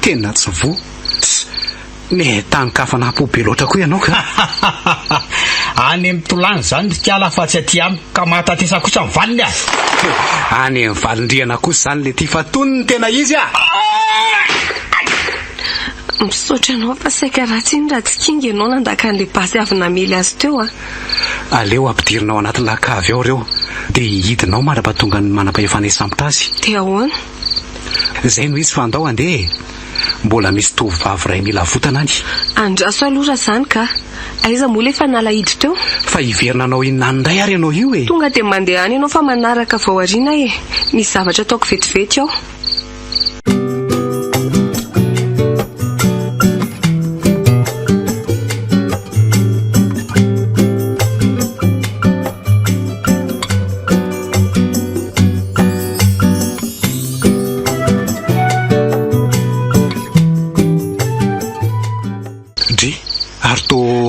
tena tsy vo. Ne tanin-kafa napobe loatra koa ianao ka. Any amin'ny tolany zany tiala fa tsy aty amiko ka mahatatesa kosa amin'ny valiny a. Any amin'ny valindriana kosa zany le ty fa tony ny tena izy a. Misaotra anao fa saika ratsy iny raha tsy kinga ianao nandaka an'le basy avy namely azy teo a. Aleo ampidirinao anaty lakavy ao reo dia hidinao marapatonga ny manam-pahefanesambotra azy. Dia ahoana? Zay no izy fa andao andeha. Mbola misy tovovavy ray mila votana any. Andraso aloha zany ka. Aiza moa le fa nalahidro teo? Fa hiverina anao inona indray ary ianao io e. Tonga dia mandeha any ianao fa manaraka VOARIN'NY e. Misy zavatra ataoko vetivety ao.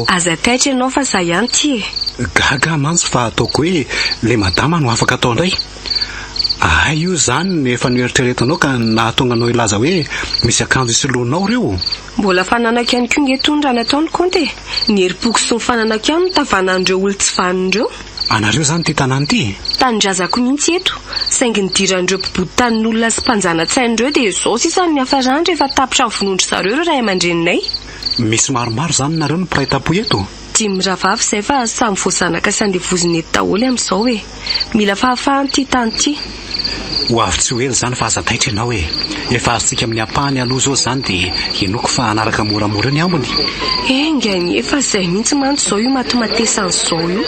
Aza taitra ianao fa za ihany ty e. Gaga mantsy fa ataoko hoe le madama no afaka atao indray. Io zany efa noeritreretanao ka nahatonga anao ilaza hoe misy akanjo isoloanao reo. Mbola fananako ihany koa ngetony raha nataony konte. Ny herim-poko sy ny fananako ihany tavanandreo olo tsy vanindreo. Anareo zany ty tanàny ty? Tanindrazako mihitsy eto. Saingy nidirandreo mpibody tanin'olona sy mpanjanatsain'ireo dia izao sisa ny hafarandra efa tapitra ny vonondry zareo ireo ray aman-dreninay. Misy maromaro zany nareo ny mpiray tapo eto. Dimy rahavavy izay fa samy voazanaka sy andevoziny eto daholo amin'izao e. Mila fahafahany ty tany ty. Ho avy tsy ho ela zany fa aza taitra ianao e. Efa azontsika amin'ny ampahany aloha zao zany dia henoko fa anaraka moramora ny ambony. Engany efa izay mihitsy mantsy izao io matomatesan'izao io.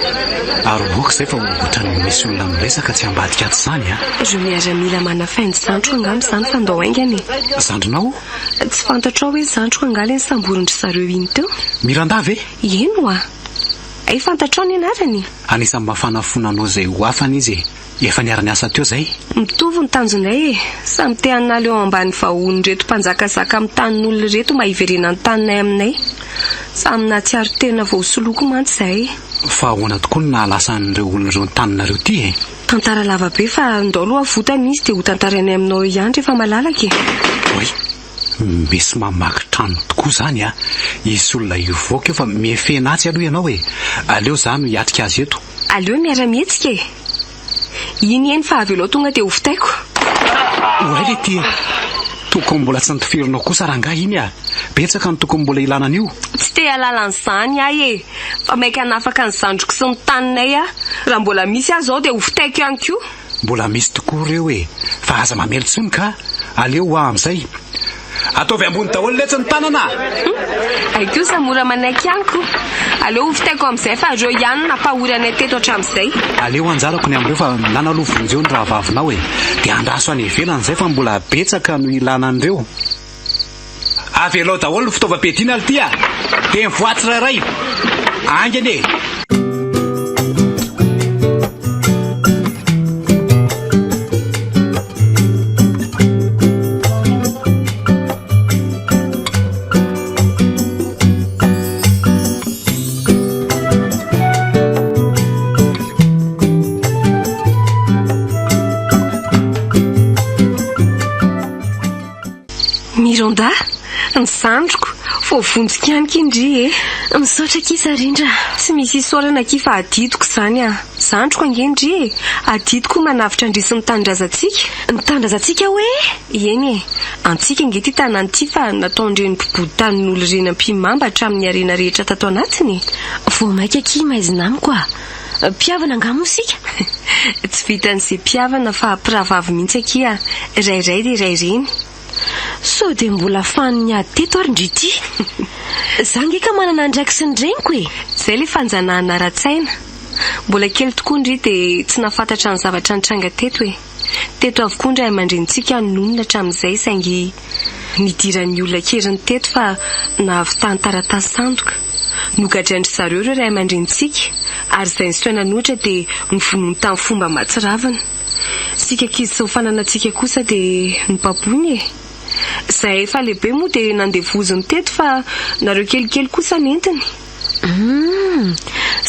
Ary hoaka izay fa ohatran'ny misy olona miresaka tsy ambadika ato zany a. Ireo miara-mila manafain'ny zandro angamba zany fa andao aingany. Zandronao? Tsy fantatrao hoe zandro angala ny samborindry zareo iny teo. Mirandavy e? Ino a? Ay fantatrao ny anarany? Anisan'ny mafana fonanao izay ho afany izy e. Efa niara niasa teo zay. Mitovy ny tanjonay e. Samy te hanala eo ambany vahony reto mpanjakazaka amin'ny tanin'olona reto mahiverena ny taninay aminay. Samy natsiaro tena vao soloko mantsy zay. Fa ahoana tokoa ny nahalasan'ireo olona ireo ny taninareo ty e. Tantara lava be fa andao aloha avotany izy dia ho tantarany aminao ihany rehefa malalaka e. Oy, misy mamaky trano tokoa zany a. Isy olona ivoaka eo fa mihefenatsy aloha ianao e. Aleo zany hiatrika azy eto. Aleo miara-mihetsika e. Iny eny fa avy aloha tonga dia hofotaiko. Oay le ty tokony mbola tsy nitofirinao kosa rangahy iny a. Betsaka ny tokony mbola ilana an'io. Tsy te halalan'izany ahy e. Fa maika hanafaka ny zandroko sy ny taninay a. Raha mbola misy azy ao dia hofotaiko ihany koa. Mbola misy tokoa reo e. Fa aza mamely tsony ka. Aleo ho amin'izay. ataovy ambony daholo letsy ny tanana. Aiko sa mora manaiky anko. Aleo hovitaiko amin'izay fa reo ihany nampahoranay teto hatramin'izay. Aleo anjarako ny amreo fa nanaloha vonjeo ny raha vavinao dia andraso any ivelany izay fa mbola betsaka no ilana an'ireo. Avelao daholo ny fitaovam-piadiana ity dia mivoatsy rairay. Angeny e. Mironda, ny sandroko, voavonjika ihany kindry e. Misaotra kisa rindra. Tsy misy isaorana ki fa adidiko izany Sandroko angendry e. Adidiko manavitra andrisy ny tanindrazantsika. Ny tanindrazantsika hoe? Eny e. Antsika nge ty tanany ty fa nataon'ireny mpibodim-tanin'olo ireny ampimamba hatramin'ny arena rehetra tato anatiny. Vao maika ki maizina amiko Piavana angamo sika. Tsy vitan'izay piavana fa piravavy mihitsy akia. Rairay dia raireny. So dia mbola fany ady teto ary ndrity. Za nge ka manana andraiky sy ny reniko e. Zay le fanjanahana ara-tsaina. Mbola kely tokoa ndry dia tsy nafantatra ny zavatra nitranga teto e. Teto avokoa ndray amandrenitsika nonona hatramin'izay saingy nidiran'ny olona keriny teto fa nahavitany taratasy sandoka. Nogadraindry zareo ireo ray amandrenitsika ary izay ny sotoana nohatra dia nivonoiny tamin'ny fomba mahatsiravana. Sika kizy sy mifananantsika kosa dia nipapony e. Zahay efa lehibe moa dia nandevoziny teto fa nareo kelikely kosa nentiny.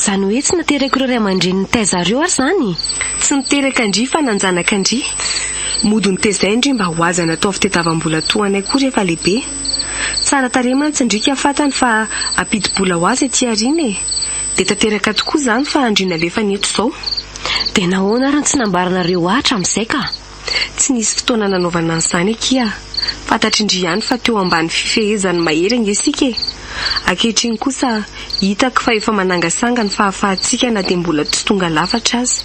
Zany hoe tsy nateraka ireo ray aman-dreny nitezareo ary zany? Tsy niteraka ndry fa nanjanaka ndry. Mody nitezay ndry mba ho azy natao fitadiavam-bola toanay koa rehefa lehibe. Tsara tarehy mantsy ndrika fatany fa ampidi-bola ho azy aty arina e. Dia tanteraka tokoa zany fa andrina alefa neto izao. Dia nahoana ary tsy nambaranareo ahatra amin'izay ka? Tsy nisy fotoana nanaovana an'izany akia. Fantatry indry ihany fa teo ambany fifehezany mahery angesika e. Ankehitriny kosa hitako fa efa manangasanga ny fahafahantsika na dia mbola tsy tonga lafatra azy.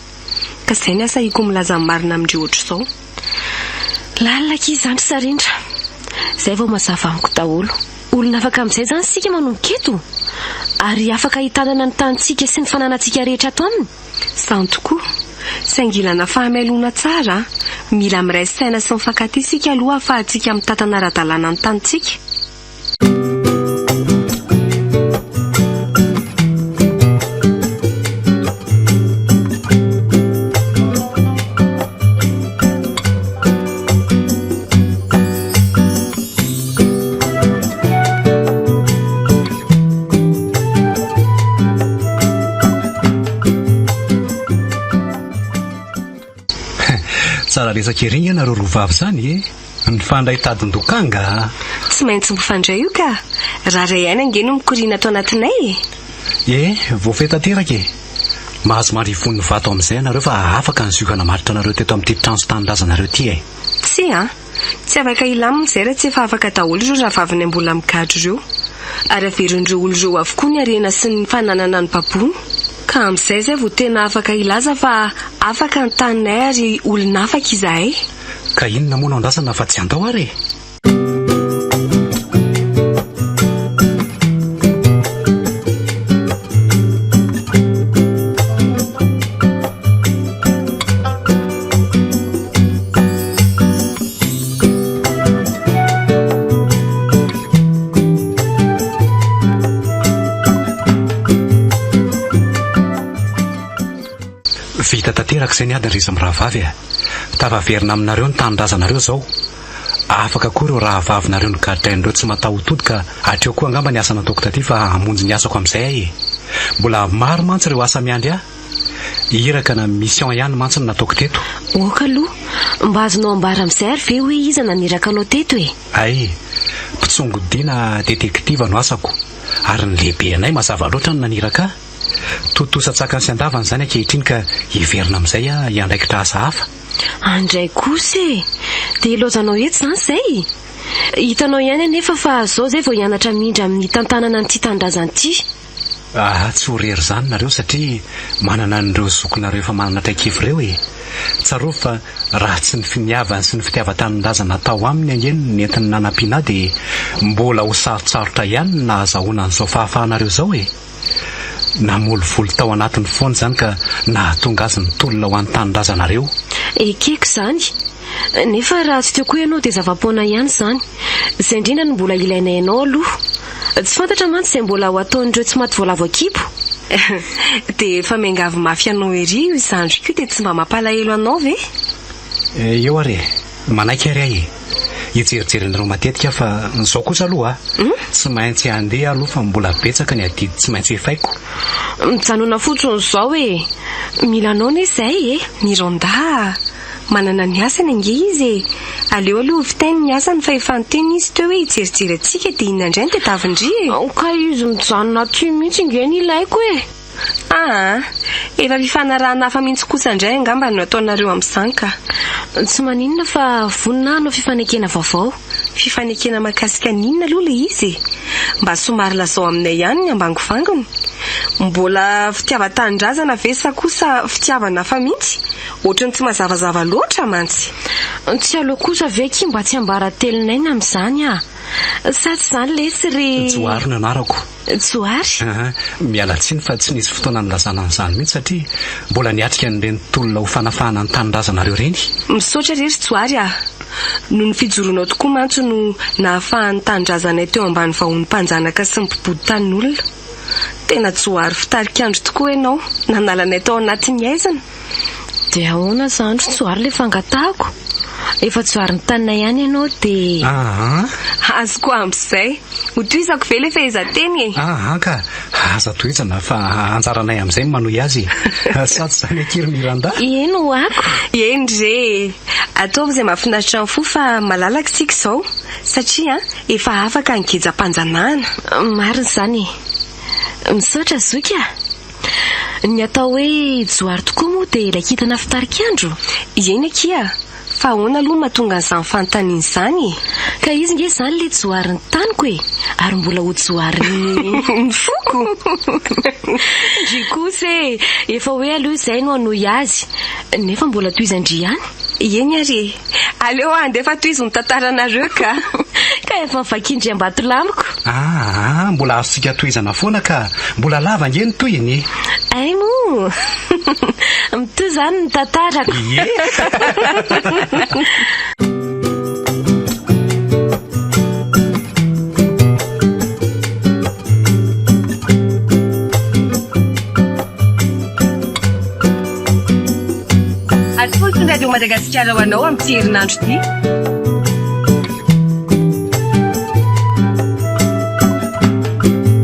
Ka izay ny asa hiko milaza marina amin'ireo ohatr'izao. Lalina ki izany sarindra. Zay vao mazava amiko daholo. Olona afaka amin'izay zany sika manomboka eto. Ary afaka hitanana ny tanitsika sy ny fananantsika rehetra ato aminy. Zany tokoa. Saingy ilana fahamelona tsara. Mila miray saina sy mifankatia isika aloha ahafahantsika mitantana ara-dalàna ny tanitsika. Tsara resaka ery ianareo roavavy zany e. Ny fandray tadin-dokanga. Tsy maintsy mifandray io ka. Raha ray aina nge no mikoriana ato anatinay e. Voafehy tanteraka e. Mahazo marivon'ny vato amin'izay ianareo fa afaka ny ziokana maritra anareo teto amin'ity trano sy tanindrazanareo ty e. Tsy afaka ilamina izay raha tsy efa afaka daholo ireo raha vaviny mbola migadro ireo. Ary averin'ireo olo ireo avokoa ny arena sy ny fananana ny babony. Ka amin'izay zay vao tena afaka ilaza fa afaka ny taninay ary olona afaka izahay. Ka inona moa nandrasana fa tsy andao ary e? Vita tanteraka izay niady ny risa amin'ny rahavavy tavaverina aminareo ny tanindrazanareo zao. Afaka koa ireo rahavavinareo ny gadrain'ireo tsy matahotody ka hatreo koa angamba ny asa nataoko taty fa hamonjy ny asako amin'izay ahy e. Mbola maro mantsy ireo asa miandry iraka na mission ihany mantsy ny nataoko teto. Oka aloha mba azonao ambara amin'izay ary ve hoe iza naniraka anao teto e? Ay, mpitsongodiana detektiva no asako ary ny lehibe anay mazava loatra ny naniraka. Totosatsaka sy andavana zany ankehitriny ka hiverina amin'izay hiandraikitra asa hafa. Andray kosa e. Dia ilozanao eto zany izay. Hitanao ihany anefa fa zao zay vao hianatra mindra amin'ny tantanana nyty tanindrazana ity. Tsy ho rery zany nareo satria manana an'ireo zokonareo efa manana traikify ireo tsarov fa raha tsy ny finiavany sy ny fitiavan-tanin-drazana tao aminy angeny nentiny nanampiana dia mbola ho sarotsarotra ihany na azahoana an'izao fahafahanareo zao namolivolo tao anatin'ny foana zany ka nahatonga azy nitolona ho an'ny tanin-drazanareo. Ekeko zany nefa raha tsy tiako ianao dia zava-poana ihany zany, izay indrindra no mbola ilainay ianao aloha. Tsy fantatra mantsy izay mbola ho ataon'ireo tsy maty voalavo akibo. Dia efa miangavy mafy anao ery izany koa dia tsy mba mampalahelo anao ve? Eo are manaiky ary ahy ijerijerenareo matetika fa nizao kosa aloha tsy maintsy handeha aloha fa mbola betsaka ny adidy tsy maintsy efaiko. Mijanona fotsiny izao mila anao ne izay mironda manana ny asany ange izy aleo aloha vitainy ny asany fa efa niteny izy teo hoe hijerijery atsika dia inandray ny tedavindry ka izy mijanona aty mihitsy inge ny ilaiko efa fifanarahana hafa mihitsy kosa indray angamba no ataonareo amin'izany ka tsy maninona fa vonina anao fifanekena vaovao. Fifanekena mahakasika ninona aloha le izy mba somary lazao aminay ihany ny ambango vangony. Mbola fitiavan-tanindrazana ve sa kosa fitiavana hafa mihitsy ohatrany tsy mazavazava loatra mantsy. Tsy aloha kosa ve ki mba tsy ambara telinay amin'izany sa tsy zany lesy ry Johary no anarako. Johary? Miala tsiny fa tsy nisy fotoana nilazana an'izany mihitsy satria mbola niatrika n'ireny tolona ho fanafahana ny tanin-drazanareo reny. Misaotra rery Johary noho ny fijoroanao tokoa mantsy no nahafahan'ny tanin-drazanay teo ambany vahony-mpanjanaka sy ny mpibody tanin'olona. Tena Johary fitarikandro tokoa ianao nanalanay tao anatin'ny aizana. Dia ahoana zany Johary le fangatahako? Efa Johary ny tanina ihany ianao dia azo koa amin'izay ho toizako ve le fehezanteny ka aza toizana fa anjaranay amin'izay manohy azy sady zany akiry miranda eno akoendre ataovy izay mahafinaritra ny fo fa malalaka sika izao satria efa afaka nygejam-panjanahana. Marina zany misaotra zoka ny atao hoe Johary tokoa moa dia ilay kitana fitarikandro eny akia fa ahoana aloha mahatonga an'izany fanontaniana izany ka izy nge zany le Johary ny taniko ary mbola ho Johary ny foko ndry kosa efa hoe aloha izay no hanohy azy nefa mbola toizandry ihany. Eny ary aleo andefa toizy ny tantaranareo ka efa mivakindry ambato-lamiko. Mbola azontsika toizana foana ka mbola lava nge ny toyiny. Ay mo mitoy zany ny tantarako. Atolotry ny radio Madagasikara ho anao amin'ny herinandro ty.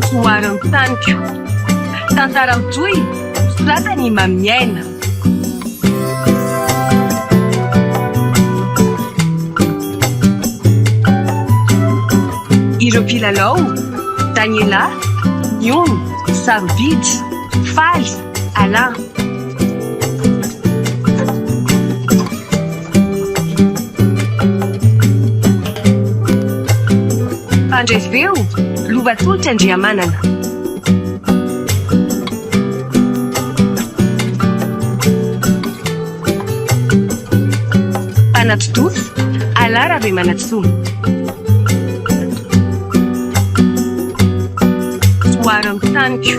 Johary ny taniko tantaram-toy tantaran'i mi-alavoly. Ireo mpilalao Daniela, Nion, Sarobidy, Faly, Alain. Pandreveo, Lovatolotry Andriamanana. Panatodofo, Alara be Manatsoa. Johary ny taniko